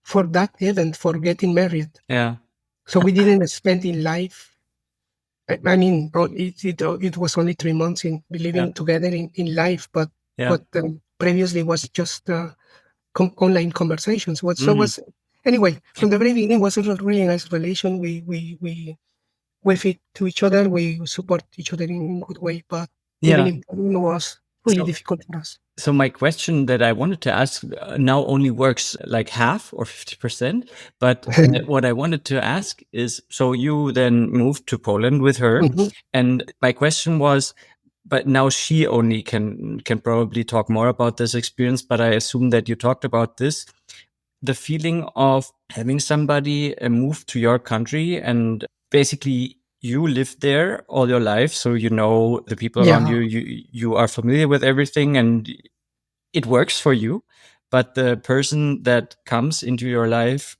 for that event, for getting married. yeah, So we didn't spend in life. I mean, it was only 3 months in yeah, living together in life, but yeah. previously was just online conversations. Mhm. Anyway, from the very beginning was a really nice relation. We fit to each other. We support each other in a good way, but living Yeah. in Poland was really So, difficult for us. so my question that I wanted to ask now only works like half or 50%. But what I wanted to ask is, so you then moved to Poland with her, Mhm. and my question was, but now she only can probably talk more about this experience. But I assume that you talked about this, the feeling of having somebody move to your country and basically you live there all your life, so you know the people around Yeah, you, you are familiar with everything and it works for you, but the person that comes into your life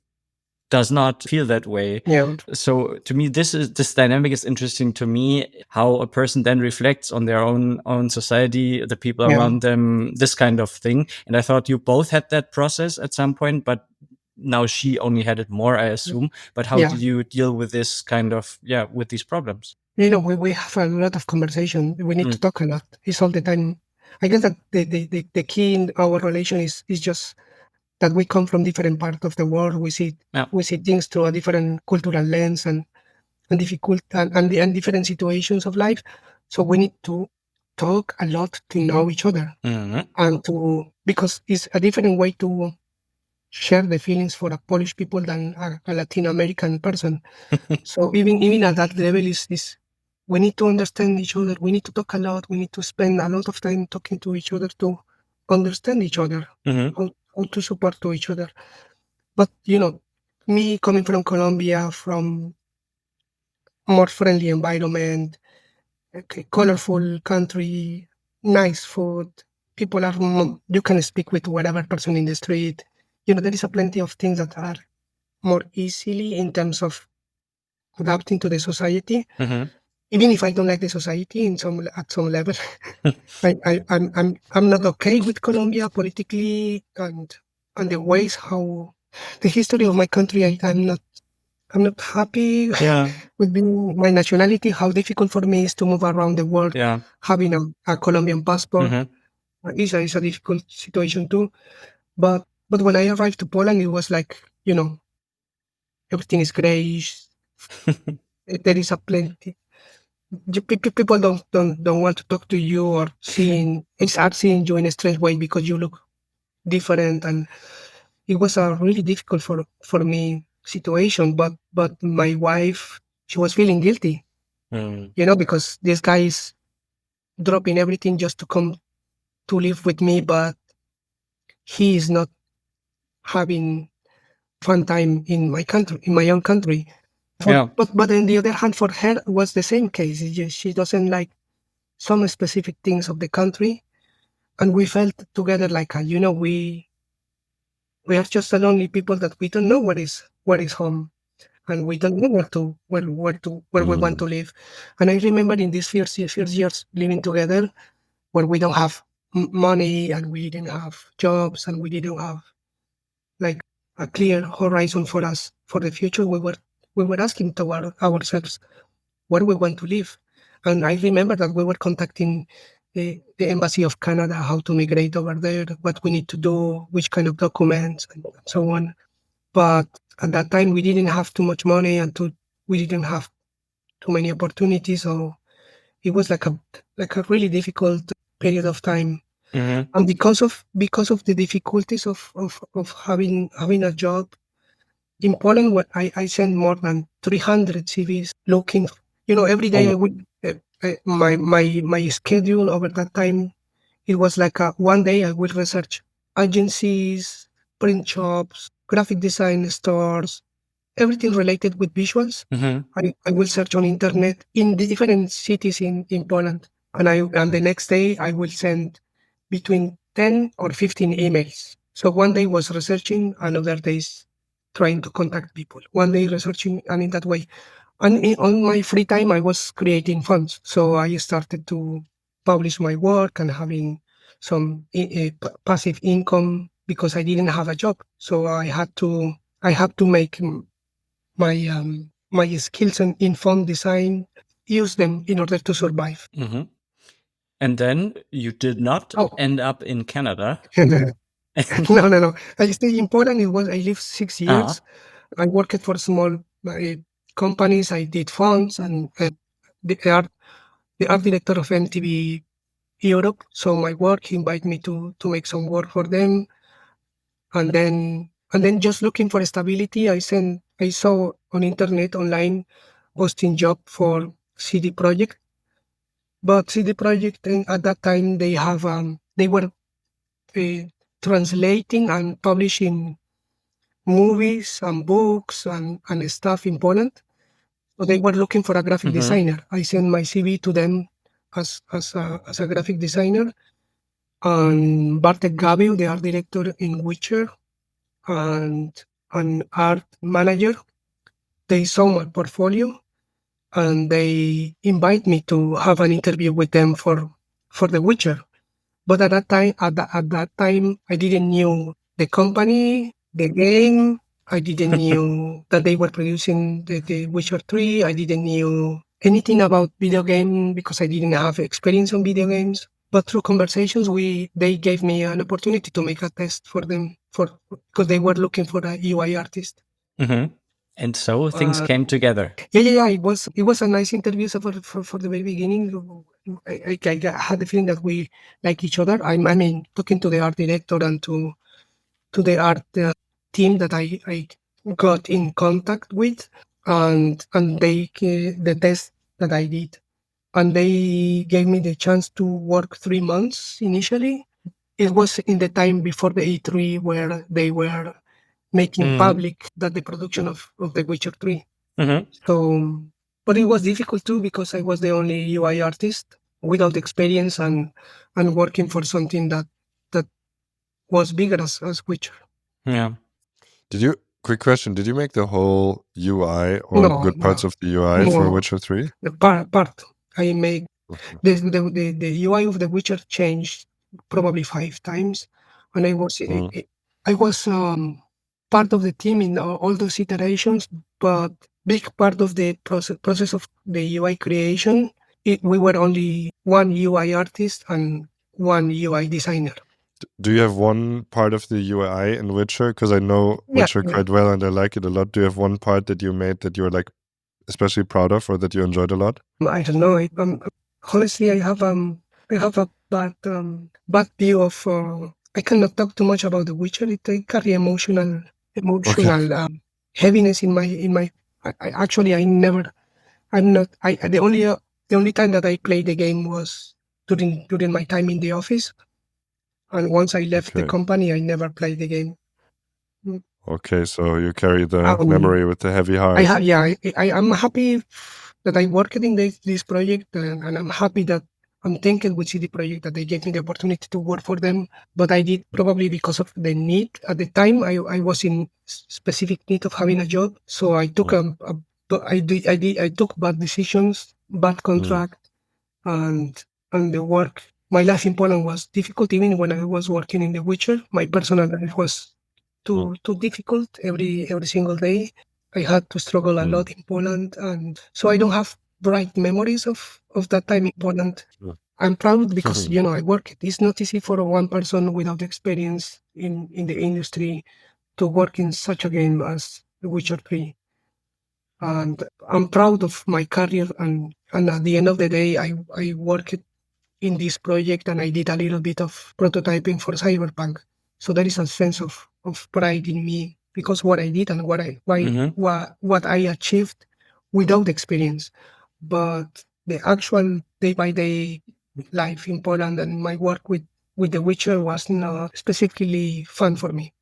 does not feel that way. yeah, So to me, this dynamic is interesting to me, how a person then reflects on their own society, the people yeah, around them, this kind of thing. And I thought you both had that process at some point, but now she only had it more, I assume. But how yeah. did you deal with this kind of, yeah, with these problems? We have a lot of conversation. We need Mm, to talk a lot. It's all the time. I guess that the key in our relation is just that we come from different parts of the world. yeah. We see things through a different cultural lens and difficult and different situations of life. So we need to talk a lot to know each other, Mhm. and to because it's a different way to share the feelings for a Polish people than a Latin American person. So even at that level is we need to understand each other. We need to talk a lot. We need to spend a lot of time talking to each other to understand each other, Mhm. how to support to each other. But me coming from Colombia, from more friendly environment, okay, colorful country, nice food, people are you can speak with whatever person in the street. There is a plenty of things that are more easily in terms of adapting to the society. Mhm. even if I don't like the society at some level, I'm not okay with Colombia politically and the ways how the history of my country. I'm not happy Yeah. with being my nationality. How difficult for me is to move around the world Yeah. having a Colombian passport. Mhm. It's a difficult situation too. But when I arrived to Poland, it was like, everything is great. There is a plenty. People don't want to talk to you or start seeing you in a strange way because you look different, and it was a really difficult for me situation. But my wife, she was feeling guilty, Mm. because this guy is dropping everything just to come to live with me, but he is not having fun time in my country, in my own country. Yeah. But on the other hand, for her it was the same case. She doesn't like some specific things of the country, and we felt together like we are just a lonely people that we don't know where is home, and we don't know where we want to live. And I remember in these first years living together, where we don't have money and we didn't have jobs and we didn't have like a clear horizon for us for the future. We were asking to ourselves where we want to live. And I remember that we were contacting the Embassy of Canada, how to migrate over there, what we need to do, which kind of documents, and so on. But at that time, we didn't have too much money, and we didn't have too many opportunities. So it was like a really difficult period of time. Mhm. And because of the difficulties of having a job in Poland, where I sent more than 300 CVs looking. Every day I Oh. would my schedule over that time. It was like one day I would research agencies, print shops, graphic design stores, everything related with visuals. Mhm. I will search on internet in the different cities in Poland, and the next day I will send between 10 or 15 emails. So one day was researching, another days trying to contact people. One day researching, and in that way. And on my free time, I was creating funds. So I started to publish my work and having some passive income because I didn't have a job. So I had to make my skills in font design, use them in order to survive. Mhm. And then you did not Oh, end up in Canada. no. I stayed in Poland. I lived 6 years. Ah. I worked for small companies. I did fonts and the art the art director of MTV Europe. So my work he invited me to make some work for them, and then just looking for stability, I saw on internet online posting job for CD Projekt. But CD Projekt at that time they were uh, translating and publishing movies and books and stuff in Poland. So they were looking for a graphic Mhm. designer. I sent my CV to them as a graphic designer, and Bartek Gabił, the art director in Witcher, and an art manager, they saw my portfolio and they invite me to have an interview with them for The Witcher. But at that time, I didn't knew the company, the game. I didn't knew that they were producing the Witcher 3. I didn't knew anything about video game because I didn't have experience on video games. But through conversations, they gave me an opportunity to make a test for them because they were looking for a UI artist. Mhm. And so things Uh, came together. yeah. It was a nice interview. So for the very beginning, I had the feeling that we like each other. I mean, talking to the art director and to the art team that I got in contact with, and the test that I did, and they gave me the chance to work 3 months initially. It was in the time before the E3 where they were making Mhm. public that the production of The Witcher 3. Mhm. So, but it was difficult too because I was the only UI artist without experience and working for something that was bigger as Witcher. Yeah. Did you Quick question: did you make the whole UI or No, good parts no, of the UI for no. Witcher 3? The part I make the UI of The Witcher changed probably 5 times, and I was part of the team in all those iterations, but big part of the process of the UI creation, we were only one UI artist and one UI designer. Do you have one part of the UI in Witcher? Because I know Yeah, Witcher yeah. quite well and I like it a lot. Do you have one part that you made that you're like especially proud of or that you enjoyed a lot? I don't know. Honestly, I have a bad view of. I cannot talk too much about The Witcher. I carry Okay. heaviness in my. Actually, I never. I'm not. The only time that I played the game was during my time in the office, and once I left the Okay. company, I never played the game. Okay, so you carry the memory with the heavy heart. I'm happy that I worked in this project, and I'm happy that I'm thinking with CD Projekt that they gave me the opportunity to work for them. But I did probably because of the need at the time. I was in specific need of having a job, so I took I took bad decisions, bad contract, and the work. My life in Poland was difficult, even when I was working in The Witcher. My personal life was too difficult every single day. I had to struggle a lot in Poland, and so I don't have bright memories of that time in Poland. I'm proud because I work. It's not easy for one person without experience in the industry to work in such a game as The Witcher 3. And I'm proud of my career, and at the end of the day, I worked in this project and I did a little bit of prototyping for Cyberpunk. So there is a sense of pride in me because what I did and what I achieved without experience. But the actual day by day life in Poland and my work with The Witcher was not specifically fun for me.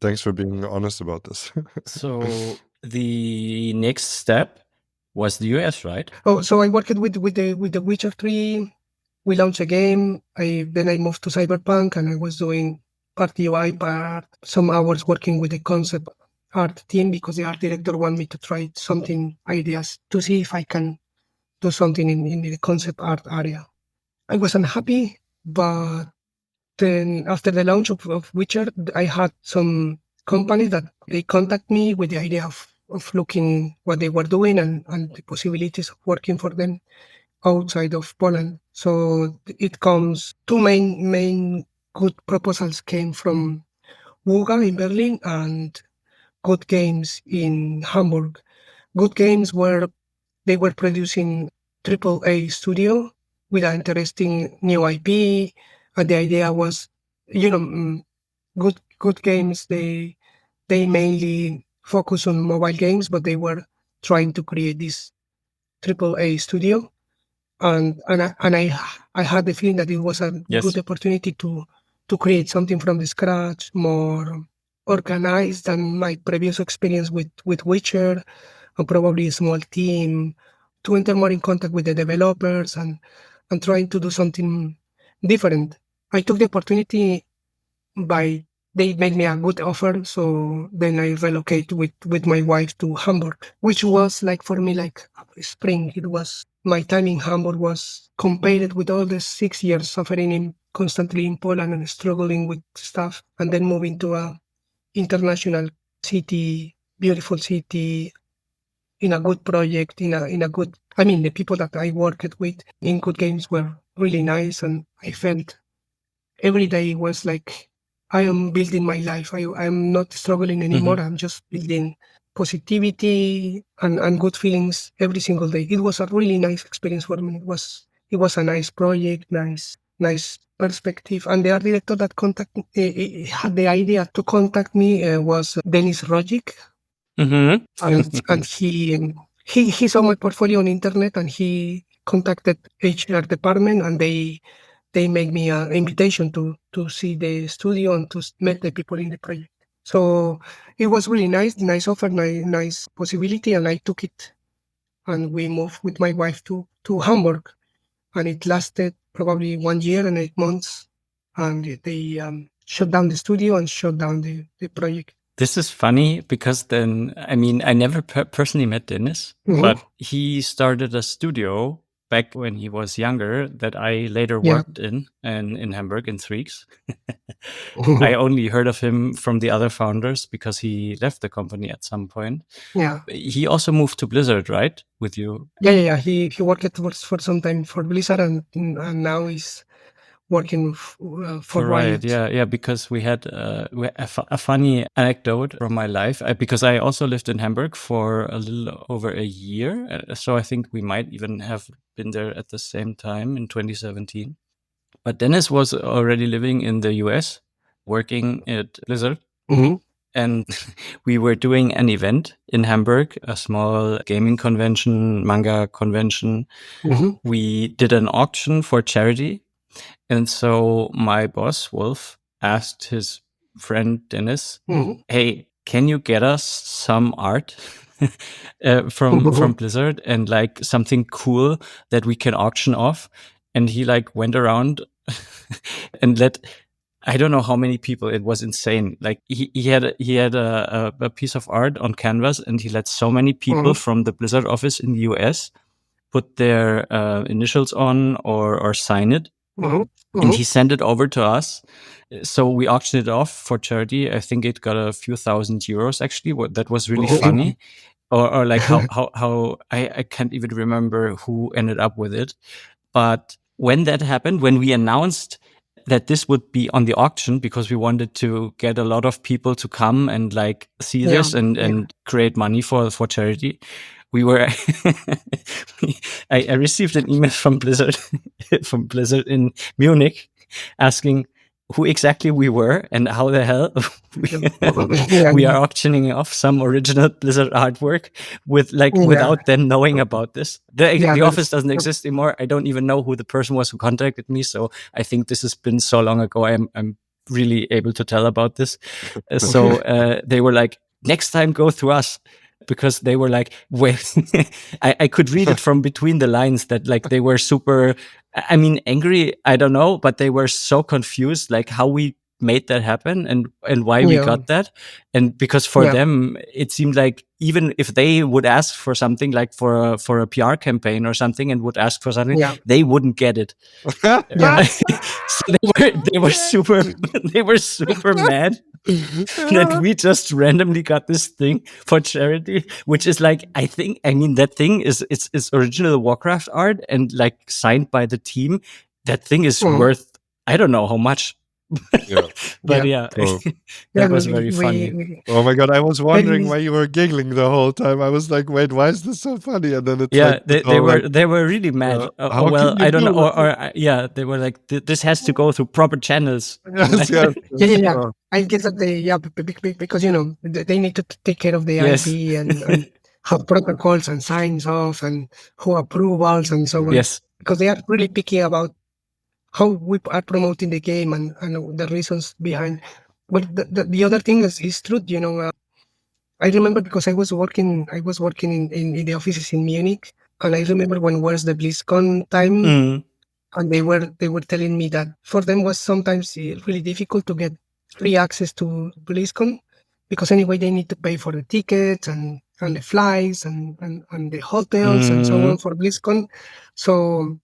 Thanks for being honest about this. So the next step was the US, right? Oh, so I worked with the Witcher 3. We launched a game. Then I moved to Cyberpunk and I was doing part UI, part some hours working with the concept art team because the art director wanted me to try something ideas to see if I can do something in the concept art area. I was unhappy, but then after the launch of Witcher, I had some companies that they contact me with the idea of looking what they were doing and the possibilities of working for them outside of Poland. So it comes two main good proposals came from Wuga in Berlin and Good Games in Hamburg. Good Games they were producing AAA studio with an interesting new IP. And the idea was, good games. They mainly focus on mobile games, but they were trying to create this AAA studio. And I had the feeling that it was a good opportunity to create something from the scratch, more organized than my previous experience with Witcher, and probably a small team to enter more in contact with the developers and trying to do something different. I took the opportunity by they made me a good offer, so then I relocate with my wife to Hamburg, which was like for me like spring. It was my time in Hamburg was compared with all the 6 years suffering constantly in Poland and struggling with stuff, and then moving to a international city, beautiful city, in a good project, in a good. I mean, the people that I worked with in Good Games were really nice, and I felt every day was like I am building my life. I'm not struggling anymore. I'm just building positivity and good feelings every single day. It was a really nice experience for me. It was a nice project, nice perspective. And the art director that had the idea to contact me was Denis Rogic, and he saw my portfolio on internet and he contacted HR department and they made me an invitation to see the studio and to meet the people in the project. So it was really nice offer, nice possibility, and I took it. And we moved with my wife to Hamburg, and it lasted probably 1 year and 8 months. And they shut down the studio and shut down the project. This is funny because then, I mean, I never personally met Dennis, but he started a studio back when he was younger that I later worked in Hamburg in Threeks. I only heard of him from the other founders because he left the company at some point. Yeah. He also moved to Blizzard, right? With you? Yeah. He worked for some time for Blizzard and now he's working for Riot. Yeah. Because we had a funny anecdote from my life because I also lived in Hamburg for a little over a year. So I think we might even have been there at the same time in 2017. But Dennis was already living in the US, working at Blizzard. And we were doing an event in Hamburg, a small gaming convention, manga convention. We did an auction for charity. And so my boss, Wolf, asked his friend Dennis, hey, can you get us some art from Blizzard and like something cool that we can auction off? And he like went around and let, I don't know how many people, it was insane. Like he had a piece of art on canvas and he let so many people from the Blizzard office in the US put their initials on or sign it. And he sent it over to us. So we auctioned it off for charity. I think it got a few €1,000 actually. That was really funny. Or like how I can't even remember who ended up with it. But when that happened, when we announced that this would be on the auction because we wanted to get a lot of people to come and like see this and create money for charity. We were, I received an email from Blizzard, in Munich asking who exactly we were and how the hell we are auctioning off some original Blizzard artwork without them knowing about this. The office doesn't exist anymore. I don't even know who the person was who contacted me. So I think this has been so long ago. I'm really able to tell about this. So they were like, next time go through us. Because they were like, wait, I could read it from between the lines that like they were super, I mean, angry, I don't know, but they were so confused, like how we made that happen and why we got that. And because for them, it seemed like even if they would ask for something like for a PR campaign or something and would ask for something, they wouldn't get it. So they were super mad that we just randomly got this thing for charity, which is like, I mean, that thing is it's original Warcraft art and like signed by the team. That thing is worth, I don't know how much. But that was very funny. Oh my God, I was wondering why you were giggling the whole time. I was like, wait, why is this so funny? And then it's they were really mad. Well, I don't know, or they were like, this has to go through proper channels. Yeah. I guess that because they need to take care of the IP and have protocols and signs off and who approvals and so on. Yes, because they are really picky about how we are promoting the game and the reasons behind. But the other thing is true. I remember because I was working in the offices in Munich, and I remember when was the BlizzCon time, and they were telling me that for them was sometimes really difficult to get free access to BlizzCon because anyway they need to pay for the tickets and the flights and the hotels and so on for BlizzCon. So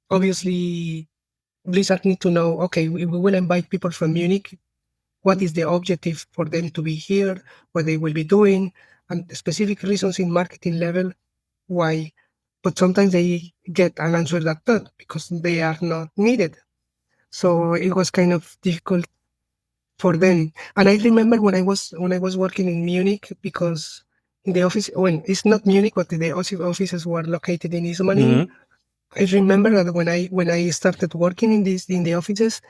obviously Blizzard need to know, okay, we will invite people from Munich. What is the objective for them to be here? What they will be doing? And specific reasons in marketing level, why. But sometimes they get an answer that not because they are not needed. So it was kind of difficult for them. And I remember when I was working in Munich, because in the office, when it's not Munich, but the offices were located in Ismaning. I remember that when I started working in the offices,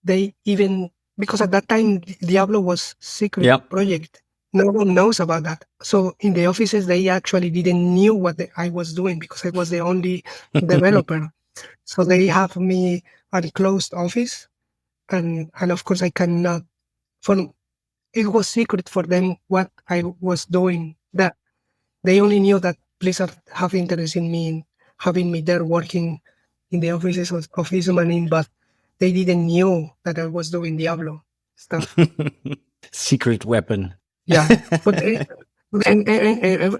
they even, because at that time Diablo was secret project. No one knows about that. So in the offices, they actually didn't knew what I was doing because I was the only developer. So they have me at a closed office, and of course I cannot. It was secret for them what I was doing. That they only knew that Blizzard have interest in me, having me there working in the offices of Ismaning, but they didn't knew that I was doing Diablo stuff. Secret weapon. Yeah, but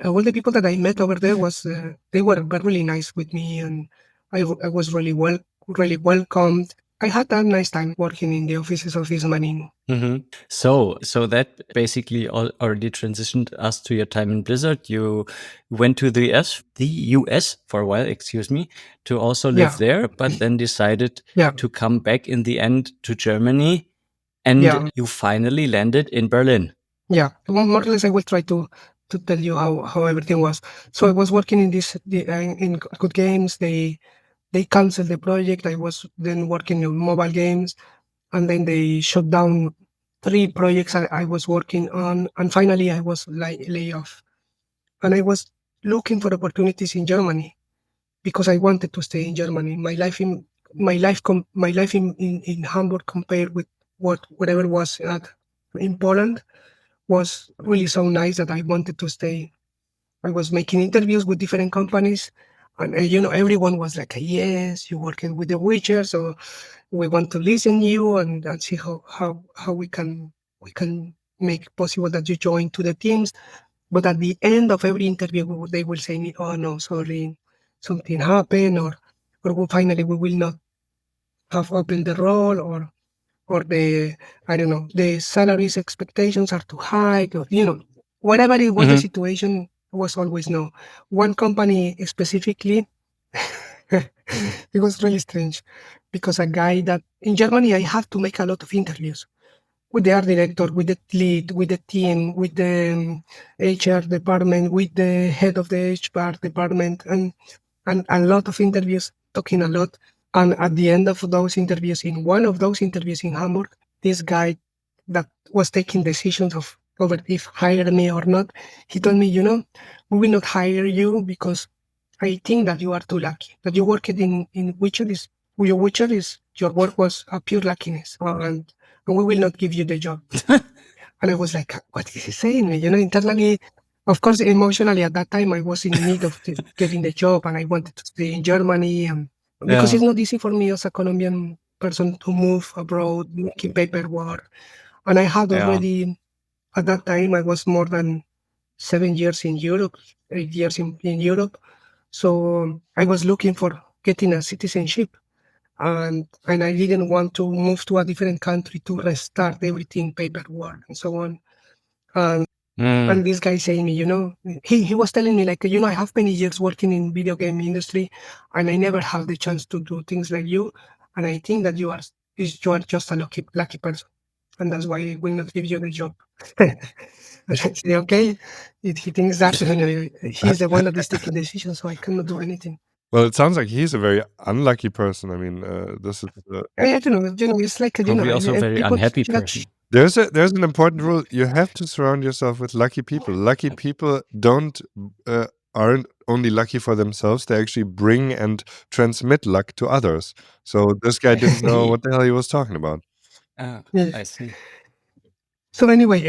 all the people that I met over there was they were really nice with me, and I was really welcomed. I had a nice time working in the offices of this man. So that basically already transitioned us to your time in Blizzard. You went to the US for a while, excuse me, to also live Yeah, there, but then decided yeah, to come back in the end to Germany, and yeah, you finally landed in Berlin. yeah. Well, more or less, I will try to tell you how everything was. So I was working in in Good Games. They canceled the project. I was then working on mobile games, and then they shut down three projects I was working on, and finally I was laid off. And I was looking for opportunities in Germany because I wanted to stay in Germany. My life in Hamburg compared with whatever was in Poland was really so nice that I wanted to stay. I was making interviews with different companies, and everyone was like, "Yes, you're working with The Witcher, so we want to listen you and see how we can make possible that you join to the teams." But at the end of every interview, they will say me, "Oh no, sorry, something happened, or finally we will not have opened the role, or the I don't know, the salaries expectations are too high, or whatever it was, the Mm-hmm. situation was always no. One company specifically, it was really strange because a guy that in Germany I have to make a lot of interviews with the art director, with the lead, with the team, with the HR department, with the head of the HR department, and a lot of interviews, talking a lot. And at the end of those interviews, in one of those interviews in Hamburg, this guy that was taking decisions of over if hire me or not, he told me, we will not hire you because I think that you are too lucky. That you worked in Witcher is your Witcher is your work was a pure luckiness, and we will not give you the job. And I was like, what is he saying? Internally, of course, emotionally at that time, I was in need of getting the job, and I wanted to stay in Germany, because Yeah. it's not easy for me as a Colombian person to move abroad, making paperwork. And I had Yeah. already, at that time, I was more than 7 years in Europe, 8 years in Europe. So I was looking for getting a citizenship, and I didn't want to move to a different country to restart everything, paperwork and so on. And Mm. and this guy saying me, he was telling me like, I have many years working in video game industry, and I never had the chance to do things like you, and I think that you are just a lucky person, and that's why I will not give you the job. And I say, okay, he thinks that he's the one that is taking decisions, so I cannot do anything. Well, it sounds like he's a very unlucky person. I mean, this is I don't know, it's like Probably also a very people unhappy that person. there's an important rule. You have to surround yourself with lucky people. Lucky people don't aren't only lucky for themselves. They actually bring and transmit luck to others. So this guy didn't know what the hell he was talking about. Ah, yes. I see. So anyway,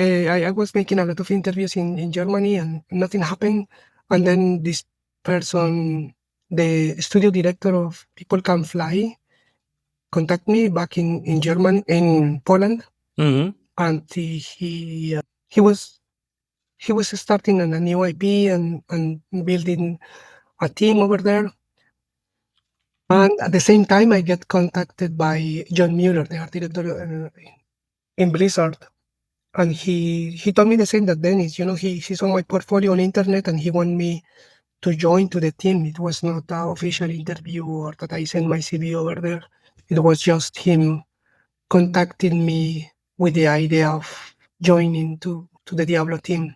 I was making a lot of interviews in Germany and nothing happened. And then this person, the studio director of People Can Fly, contact me back in Germany, in Poland, Mm-hmm. and he was starting on a new IP and building a team over there. And at the same time, I get contacted by John Mueller, the art director in Blizzard. And he told me the same that Dennis, he saw my portfolio on internet and he wanted me to join to the team. It was not an official interview or that I sent my CV over there. It was just him contacting me with the idea of joining to the Diablo team.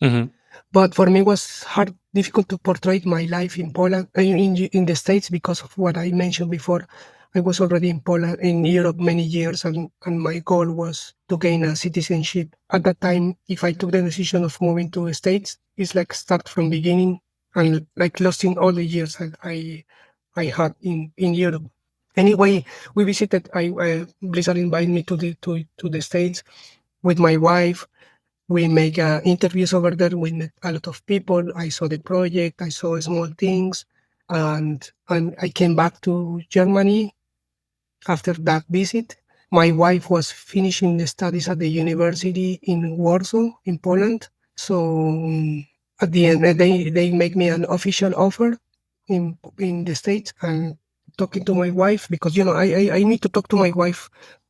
Mm-hmm. But for me, it was difficult to portray my life in Poland, in the States, because of what I mentioned before. I was already in Poland, in Europe, many years, and my goal was to gain a citizenship. At that time, if I took the decision of moving to the States, it's like start from beginning and like losing all the years I had in Europe. Anyway, we visited. Blizzard invited me to the States with my wife. We make interviews over there. We met a lot of people. I saw the project. I saw small things, and I came back to Germany after that visit. My wife was finishing the studies at the university in Warsaw, in Poland. So at the end, they make me an official offer in the States, and talking to my wife, because I need to talk to my wife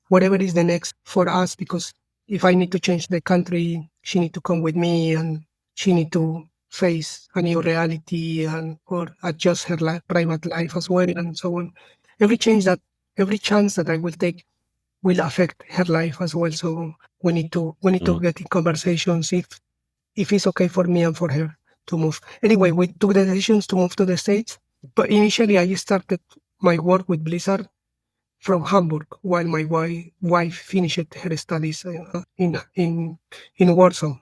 whatever is the next for us, because if I need to change the country, she need to come with me, and she need to face a new reality and or adjust her private life as well, and so on. Every change that every chance that I will take will affect her life as well. So we need to get in conversations if it's okay for me and for her to move. Anyway, we took the decisions to move to the States. But initially, I started my work with Blizzard from Hamburg while my wife finished her studies in Warsaw.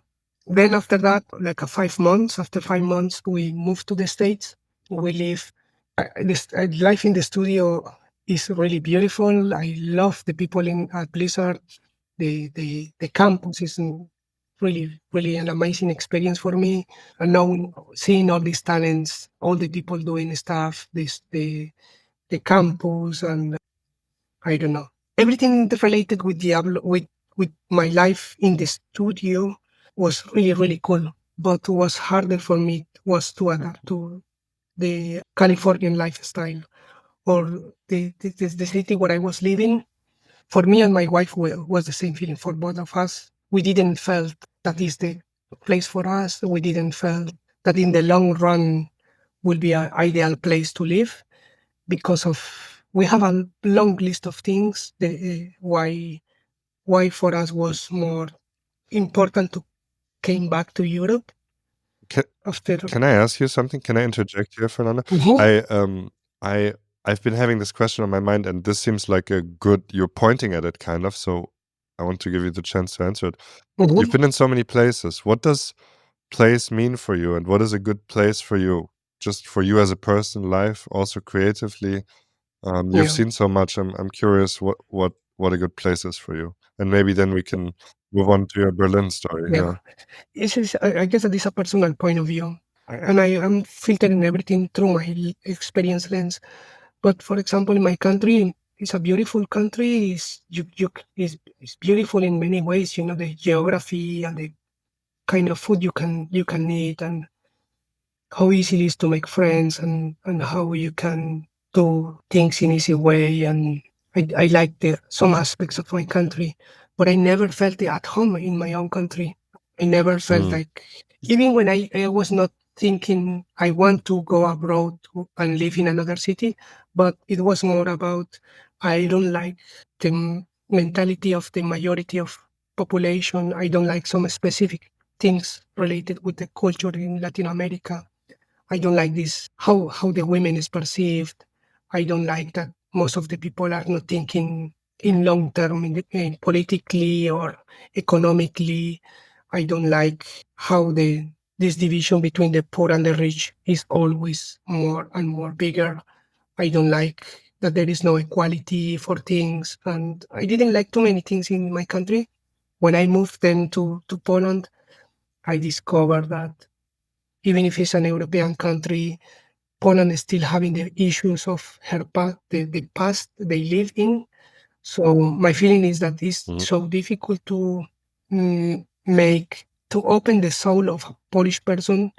Then after that, like 5 months, after 5 months, we moved to the States. We live. Life in the studio is really beautiful. I love the people in at Blizzard. The campus is really an amazing experience for me. And now seeing all these talents, all the people doing stuff, the campus, and I don't know, everything related with Diablo, with my life in the studio was really cool. But what was harder for me was to adapt to the Californian lifestyle, or the city where I was living. For me and my wife, was the same feeling. For both of us, we didn't felt that is the place for us. We didn't felt that in the long run will be an ideal place to live, because of we have a long list of things why for us was more important to came back to Europe Can, after. can I ask you something? Can I interject here, Fernando? Mhm, I I've been having this question on my mind, and this seems like a good. You're pointing at it, kind of. So I want to give you the chance to answer it. You've mhm, been in so many places. What does place mean for you, and what is a good place for you? Just for you as a person, life, also creatively. You've yeah, seen so much. I'm curious what a good place is for you, and maybe then we can move on to your Berlin story. yeah. Yeah. This is, I guess that is a personal point of view, and I am filtering everything through my experience lens. But for example, in my country, it's a beautiful country. It's beautiful in many ways. The geography and the kind of food you can eat, and how easy it is to make friends, and how you can do things in easy way. And I like some aspects of my country, but I never felt it at home in my own country. I never felt Mm. like, even when I was not thinking I want to go abroad and live in another city, but it was more about, I don't like the mentality of the majority of population. I don't like some specific things related with the culture in Latin America. I don't like this, how the women is perceived. I don't like that most of the people are not thinking in long term, in politically or economically. I don't like how this division between the poor and the rich is always more and more bigger. I don't like that there is no equality for things, and I didn't like too many things in my country. When I moved then to Poland, I discovered that even if it's an European country, Poland is still having the issues of the past they live in. So my feeling is that it's Mhm. so difficult to to open the soul of a Polish person,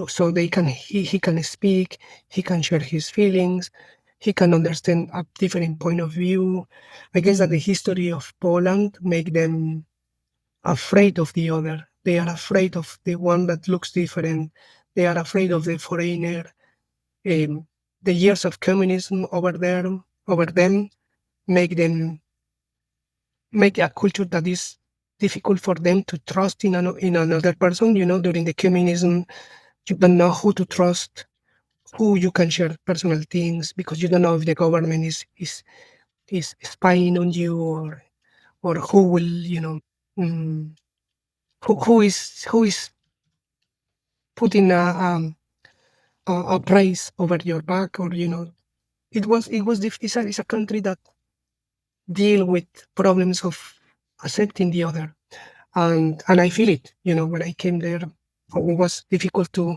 so he can speak, he can share his feelings, he can understand a different point of view. I guess that the history of Poland make them afraid of the other. They are afraid of the one that looks different. They are afraid of the foreigner. um, the years of communism over them make a culture that is difficult for them to trust in another person. During the communism, you don't know who to trust, who you can share personal things, because you don't know if the government is spying on you, or who will mm, who is putting a price over your back, or it's a country that deal with problems of accepting the other. And I feel it, when I came there. It was difficult to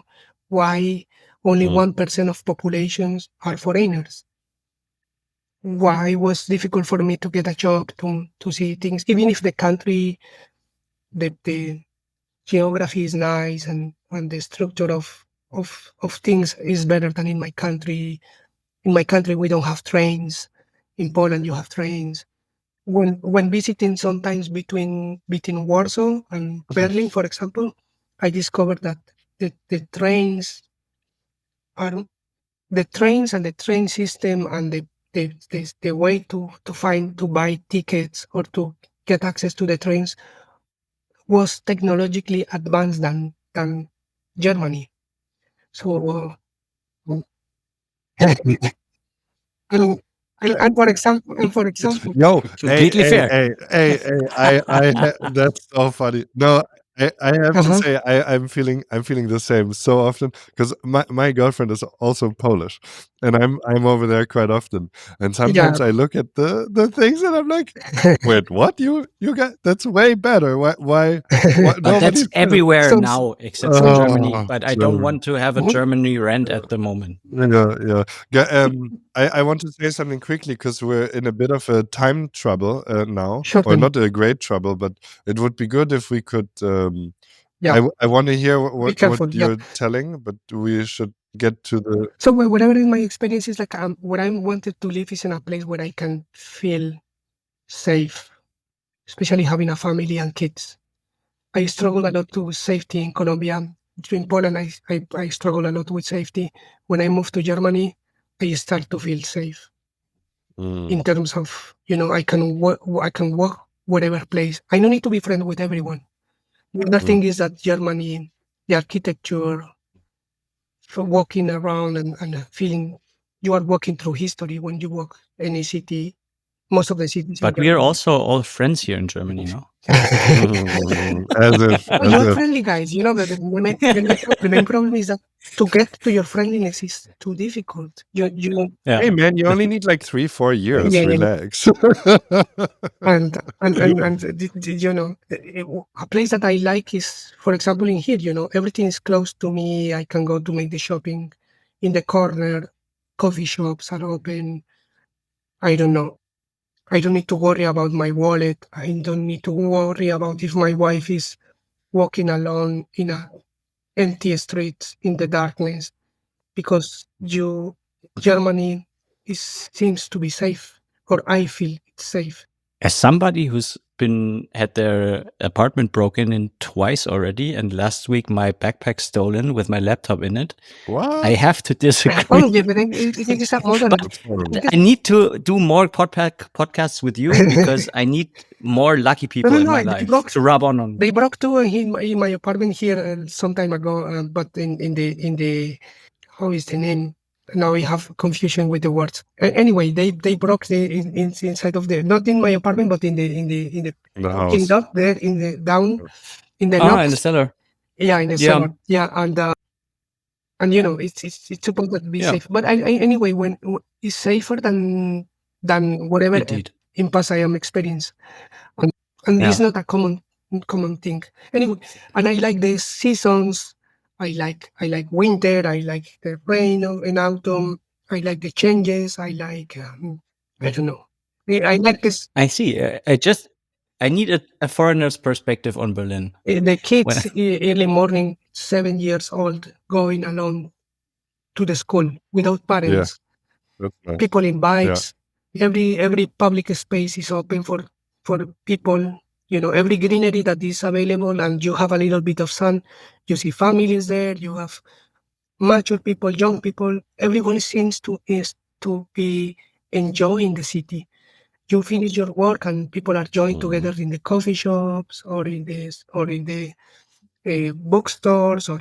why only Mm. 1% of populations are foreigners. why it was difficult for me to get a job, to see things, even if the country, the geography is nice and the structure of things is better than in my country. In my country, we don't have trains. In Poland, you have trains. When visiting sometimes between Warsaw and Berlin, for example, I discovered that the trains are the trains and the train system and the way to buy tickets or to get access to the trains was technologically advanced than Germany. So and, for example, Yo, Completely fair. that's so funny. No, I have to uh-huh, say, I'm feeling the same so often because my girlfriend is also Polish, and I'm over there quite often, and yeah. sometimes I look at the things and I'm like, wait, what you got? That's way better. Why But nobody? that's everywhere so, now except for so Germany. Oh, But I don't German. want to have a mhm, Germany rant at the moment. Yeah. I want to say something quickly because we're in a bit of a time trouble now, sure or thing. not a great trouble, but it would be good if we could. Yeah, I want to hear be what careful. Yeah. you're telling, but we should get to the. So whatever is my experience is like what I wanted to live is in a place where I can feel safe, especially having a family and kids. I struggle a lot with safety in Colombia. In Poland, I struggle a lot with safety. When I moved to Germany, I start to feel safe Mm, in terms of, I can walk whatever place. I don't need to be friends with everyone. The other mm, thing is that Germany, the architecture, for walking around and feeling you are walking through history when you walk any city, most of the cities in But we are Germany. also all friends here in Germany, no? as if, Oh, as you're if. friendly guys. You know that the main problem is that to get to your friendliness is too difficult. Yeah. Hey man, you only need like 3-4 years. Yeah, yeah, yeah. Relax. A place that I like is, for example, in here. Everything is close to me. I can go to make the shopping in the corner. Coffee shops are open. I don't know. I don't need to worry about my wallet. I don't need to worry about if my wife is walking alone in a empty street in the darkness because Germany seems to be safe, or I feel it's safe. As somebody who's had their apartment broken in twice already, and last week my backpack stolen with my laptop in it, I What? have to disagree. Oh, yeah, but it is a modern. But That's horrible. I need to do more podcasts with you because I need more lucky No, people no, in no. my life to rub on. They broke two in my apartment here some time ago. But in the how is the name? Now I have confusion with the words. Anyway, they broke inside of the, not in my apartment, but in the In the parking house. lot there in the down in the Ah, in the loft. cellar. Yeah, in the Yeah, cellar. Yeah, and it's supposed to be yeah, safe. But anyway, it's safer than whatever indeed. impasse I am experiencing. And it's Yeah. not a common thing. Anyway, and I like the seasons. I like winter. I like the rain in autumn. I like the changes. I like I don't know. I like this I see. I need a foreigner's perspective on Berlin. the When kids early morning, 7 years old, going alone to the school without Yeah, parents. that's nice. People in Yeah. bikes. Every public space is open for people. Every greenery that is available, and you have a little bit of sun. You see families there. You have mature people, young people. Everyone seems to be enjoying the city. You finish your work, and people are joined together Mm, in the coffee shops or in the bookstores, or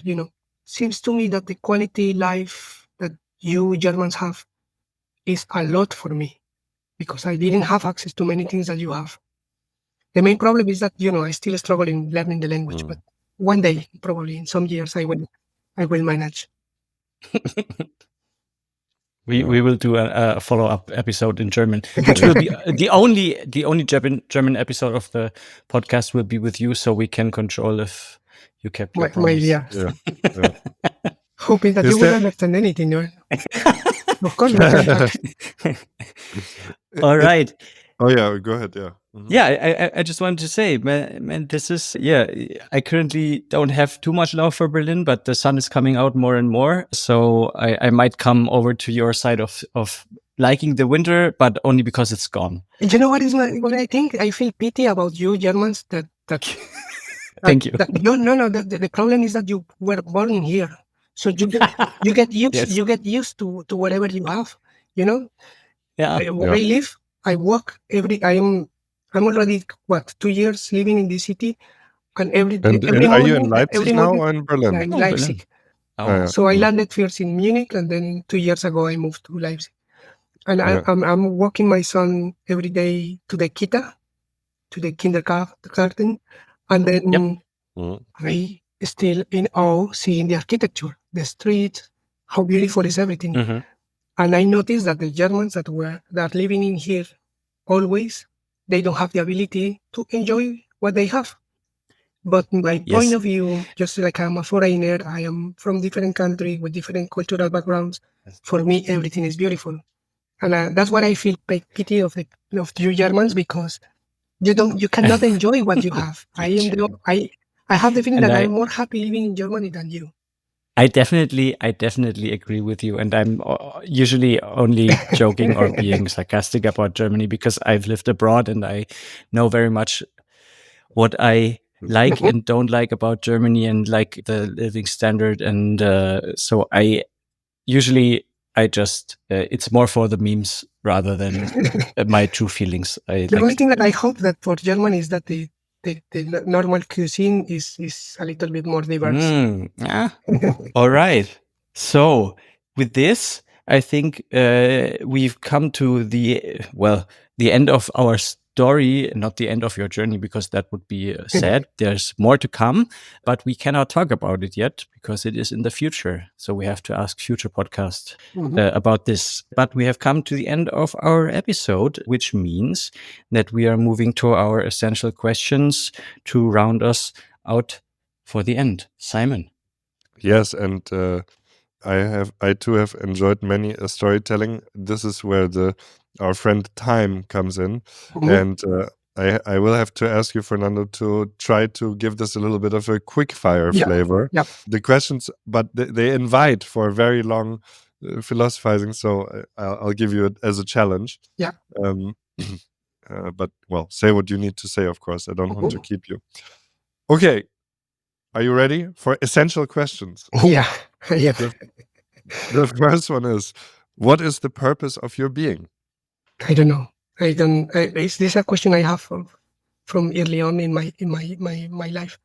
seems to me that the quality life that you Germans have is a lot for me because I didn't have access to many things that you have. The main problem is that I still struggle in learning the language, but mm, one day, probably in some years, I will manage. yeah. we will do a follow-up episode in German, which will be the only German episode of the podcast will be with you, so we can control if you kept your My promise. idea, Yeah. Yeah. hoping that you Is will there understand anything. Of course, we can talk. All right. Oh yeah, go ahead. Yeah. Mhm. Yeah, I just wanted to say, man, this is, I currently don't have too much love for Berlin, but the sun is coming out more and more. So I might come over to your side of liking the winter, but only because it's gone. You know what I think? I feel pity about you Germans Thank you. No. The problem is that you were born here, so you get used Yes. you get used to whatever you have. You know, Yeah. where I live, I walk I'm already 2 years living in this city, and every And are you in morning Leipzig now or in Berlin? in Oh, Berlin. Leipzig. Oh, Yeah. So I landed first in Munich, and then 2 years ago I moved to Leipzig. And Yeah. I'm walking my son every day to the kita, to the kindergarten, and then Yep. Mhm. I still in awe seeing the architecture, the streets, how beautiful is everything. Mhm. And I noticed that the Germans that are living in here always, they don't have the ability to enjoy what they have. But my point Yes. of view, just like I'm a foreigner, I am from different country with different cultural backgrounds. For me, everything is beautiful, and that's what I feel pity of you Germans, because you cannot enjoy what you have. I have the feeling And that I'm more happy living in Germany than you. I definitely agree with you. And I'm usually only joking or being sarcastic about Germany because I've lived abroad and I know very much what I like and don't like about Germany and like the living standard. And so I just, it's more for the memes rather than my true feelings. The only thing that I hope that for Germany is that the normal cuisine is a little bit more diverse. Yeah. All right. So with this, I think we've come to the end of our story, not the end of your journey, because that would be sad. There's more to come, but we cannot talk about it yet because it is in the future. So we have to ask future podcasts about this. But we have come to the end of our episode, which means that we are moving to our essential questions to round us out for the end. Simon. Yes, and I too have enjoyed many storytelling. This is where our friend time comes in, and I will have to ask you, Fernando, to try to give this a little bit of a quick fire flavor. Yeah. The questions, but they invite for very long philosophizing, so I'll give you it as a challenge. Yeah. But well, say what you need to say. Of course, I don't want to keep you. Okay, are you ready for essential questions? Yeah. Yeah. The first one is, what is the purpose of your being? I don't know. Is this a question I have from early on in my life?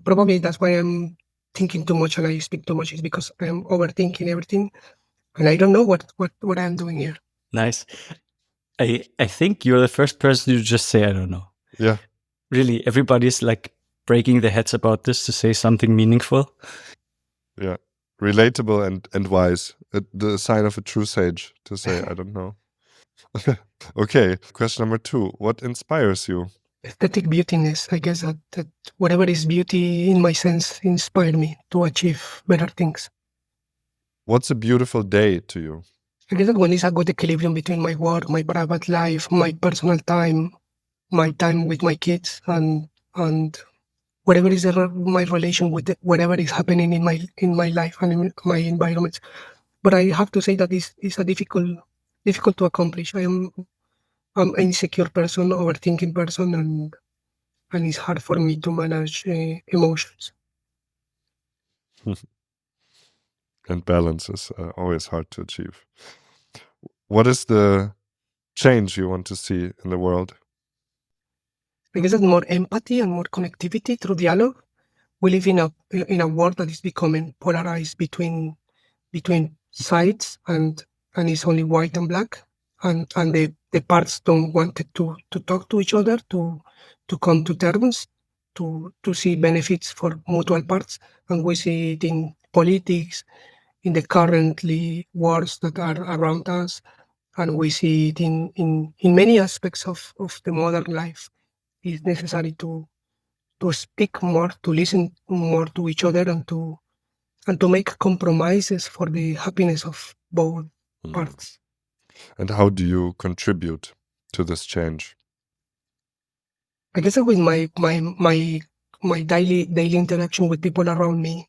Probably that's why I'm thinking too much and I speak too much, is because I'm overthinking everything and I don't know what I'm doing here. Nice. I think you're the first person to just say I don't know. Yeah. Really, everybody's like breaking their heads about this to say something meaningful. Yeah. Relatable and wise. The sign of a true sage to say I don't know. Okay. Question number 2. What inspires you? Aesthetic beautiness. I guess that whatever is beauty in my sense inspire me to achieve better things. What's a beautiful day to you? I guess that when it's a good equilibrium between my work, my private life, my personal time, my time with my kids, and whatever is my relation with whatever is happening in my life and in my environment. But I have to say that it's a difficult to accomplish. I'm an insecure person, overthinking person, and it's hard for me to manage emotions. And balance is always hard to achieve. What is the change you want to see in the world? I guess that more empathy and more connectivity through dialogue. We live in a world that is becoming polarized between sides, and it's only white and black, and the parts don't want to talk to each other, to come to terms, to see benefits for mutual parts. And we see it in politics, in the currently wars that are around us, and we see it in many aspects of the modern life. It's necessary to speak more, to listen more to each other, and to make compromises for the happiness of both. parts. And how do you contribute to this change? I guess with my daily interaction with people around me,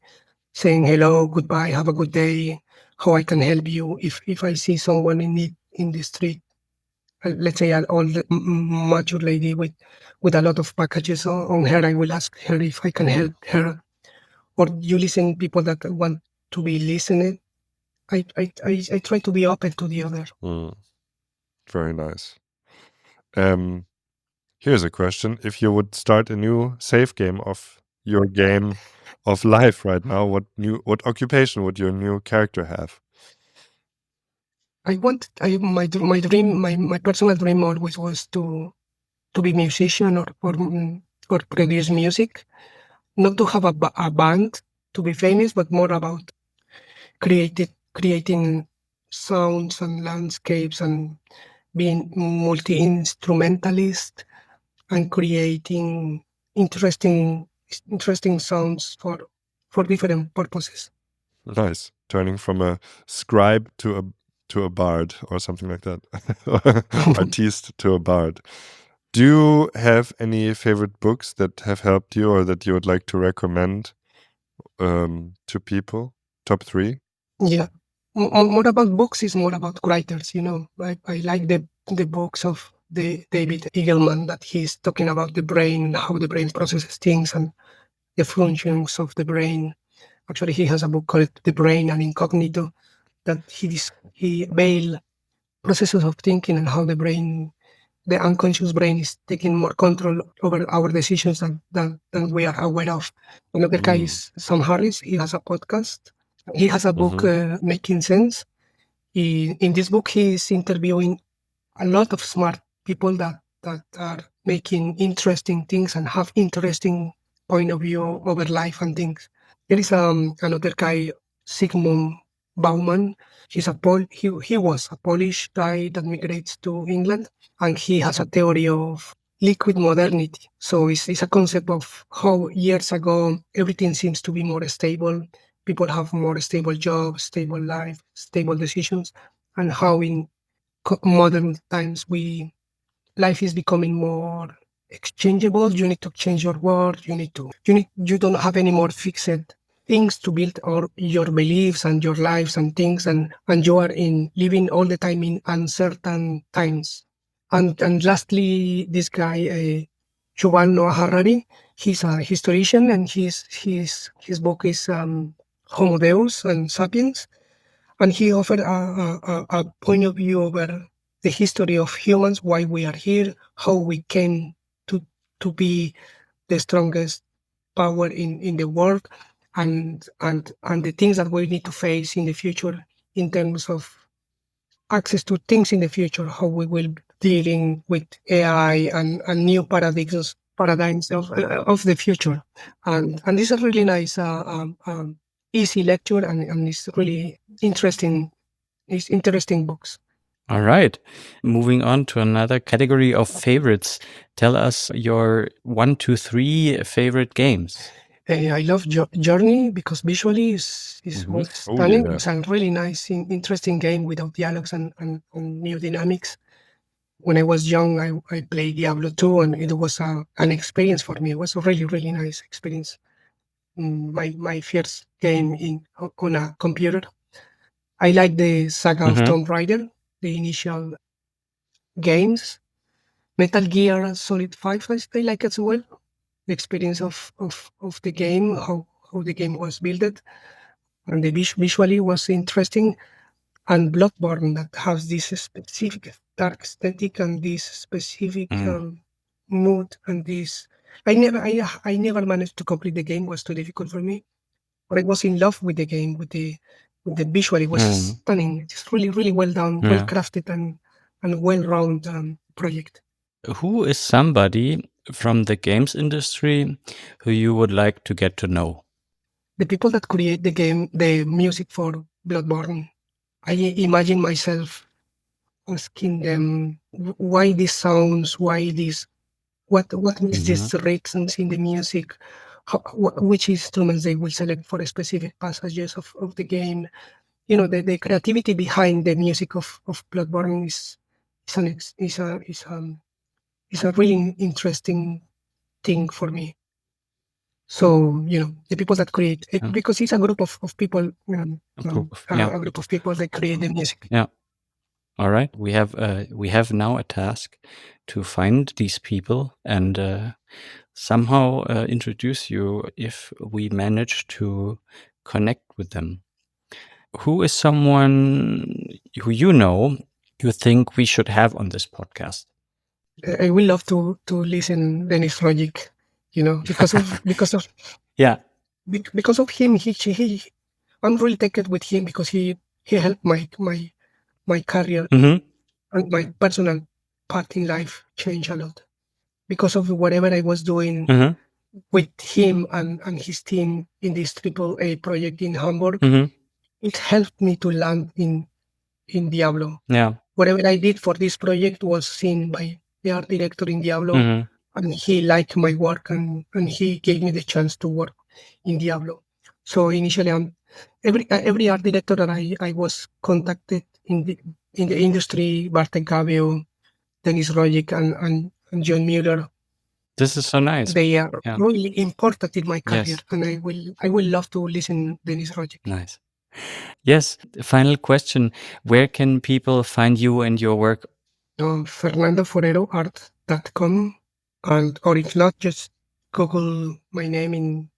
saying hello, goodbye, have a good day, how I can help you. If I see someone in need in the street, let's say an old mature lady with a lot of packages on her, I will ask her if I can help her. Or you listen people that want to be listened. I try to be open to the other. Very nice. Here's a question. If you would start a new save game of your game of life right now, what occupation would your new character have? My dream, my personal dream always was to be musician or produce music. Not to have a band to be famous, but more about creating sounds and landscapes and being multi-instrumentalist and creating interesting sounds for different purposes. Nice. Turning from a scribe to a bard or something like that. Artiste to a bard. Do you have any favorite books that have helped you or that you would like to recommend to people? Top 3? Yeah. More about books is more about writers, you know. I like the books of the David Eagleman that he's talking about the brain, how the brain processes things and the functions of the brain. Actually, he has a book called The Brain and Incognito that he veil processes of thinking and how the unconscious brain is taking more control over our decisions than we are aware of. Another guy is Sam Harris. He has a podcast. He has a book, Making Sense. In this book, he is interviewing a lot of smart people that are making interesting things and have interesting point of view over life and things. There is another guy, Sigmund Bauman. He was a Polish guy that migrates to England, and he has a theory of liquid modernity. So it's a concept of how years ago everything seems to be more stable. People have more stable jobs, stable life, stable decisions, and how in modern times life is becoming more exchangeable. You need to change your word. You don't have any more fixed things to build or your beliefs and your lives and things, and you are in living all the time in uncertain times. And lastly, this guy, Yuval Noah Harari, he's a historian, and his book is Homo Deus and Sapiens, and he offered a point of view over the history of humans, why we are here, how we came to to be the strongest power in the world, and the things that we need to face in the future in terms of access to things in the future, how we will dealing with AI and new paradigms of the future. And this is a really nice easy lecture, and it's really interesting. It's interesting books. All right. Moving on to another category of favorites. Tell us your 1, 2, 3 favorite games. I love Journey because visually was Oh, stunning. yeah. It's a really nice, interesting game without dialogues and new dynamics. When I was young, I played Diablo 2, and it was an experience for me. It was a really, really nice experience. My first game on a computer. I like the saga of Tomb Raider, the initial games. Metal Gear Solid 5, I like as well. The experience of the game, how the game was built, and the visually was interesting. And Bloodborne that has this specific dark aesthetic and this specific mood and this. I never managed to complete the game. It was too difficult for me, but I was in love with the game, with the visual. It was stunning. It's really, really well done, well crafted, and well rounded project. Who is somebody from the games industry who you would like to get to know? The people that create the game, the music for Bloodborne, I imagine myself asking them why these sounds, why this, what is these rhythms in the music, which instruments they will select for specific passages of the game, the creativity behind the music of Bloodborne is a really interesting thing for me. So the people that create it, because it's a group of people, A group of people that create the music. Yeah. All right. We have now a task to find these people and somehow introduce you if we manage to connect with them. Who is someone who you think we should have on this podcast? I will love to listen Dennis Rogic, because of Yeah. because of him. I'm really taken with him because he helped my career Mm-hmm. and my personal part in life change a lot because of whatever I was doing Mm-hmm. with him and his team in this AAA project in Hamburg. Mm-hmm. It helped me to land in Diablo. Yeah. Whatever I did for this project was seen by the art director in Diablo, Mm-hmm. and he liked my work and he gave me the chance to work in Diablo. So initially, every art director that I was contacted in the industry, Bartek Gabio, Dennis Rogic, and John Mueller, This is so nice. they are Yeah. really important in my career, Yes. and I will love to listen Dennis Rogic. Nice. Yes. Final question: where can people find you and your work? FernandoForeroArt.com, or if not, just Google my name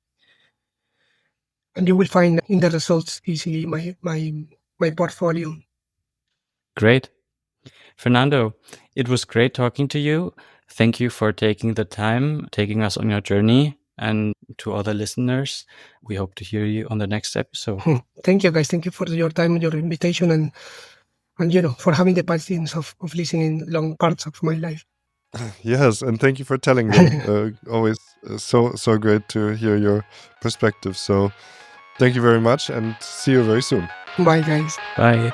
and you will find in the results easily my portfolio. Great. Fernando, it was great talking to you. Thank you for taking the time, taking us on your journey. And to other listeners, we hope to hear you on the next episode. Thank you, guys. Thank you for your time and your invitation, and for having the patience of listening long parts of my life. Yes, and thank you for telling them. Always so great to hear your perspective. So thank you very much, and see you very soon. Bye, guys. Bye.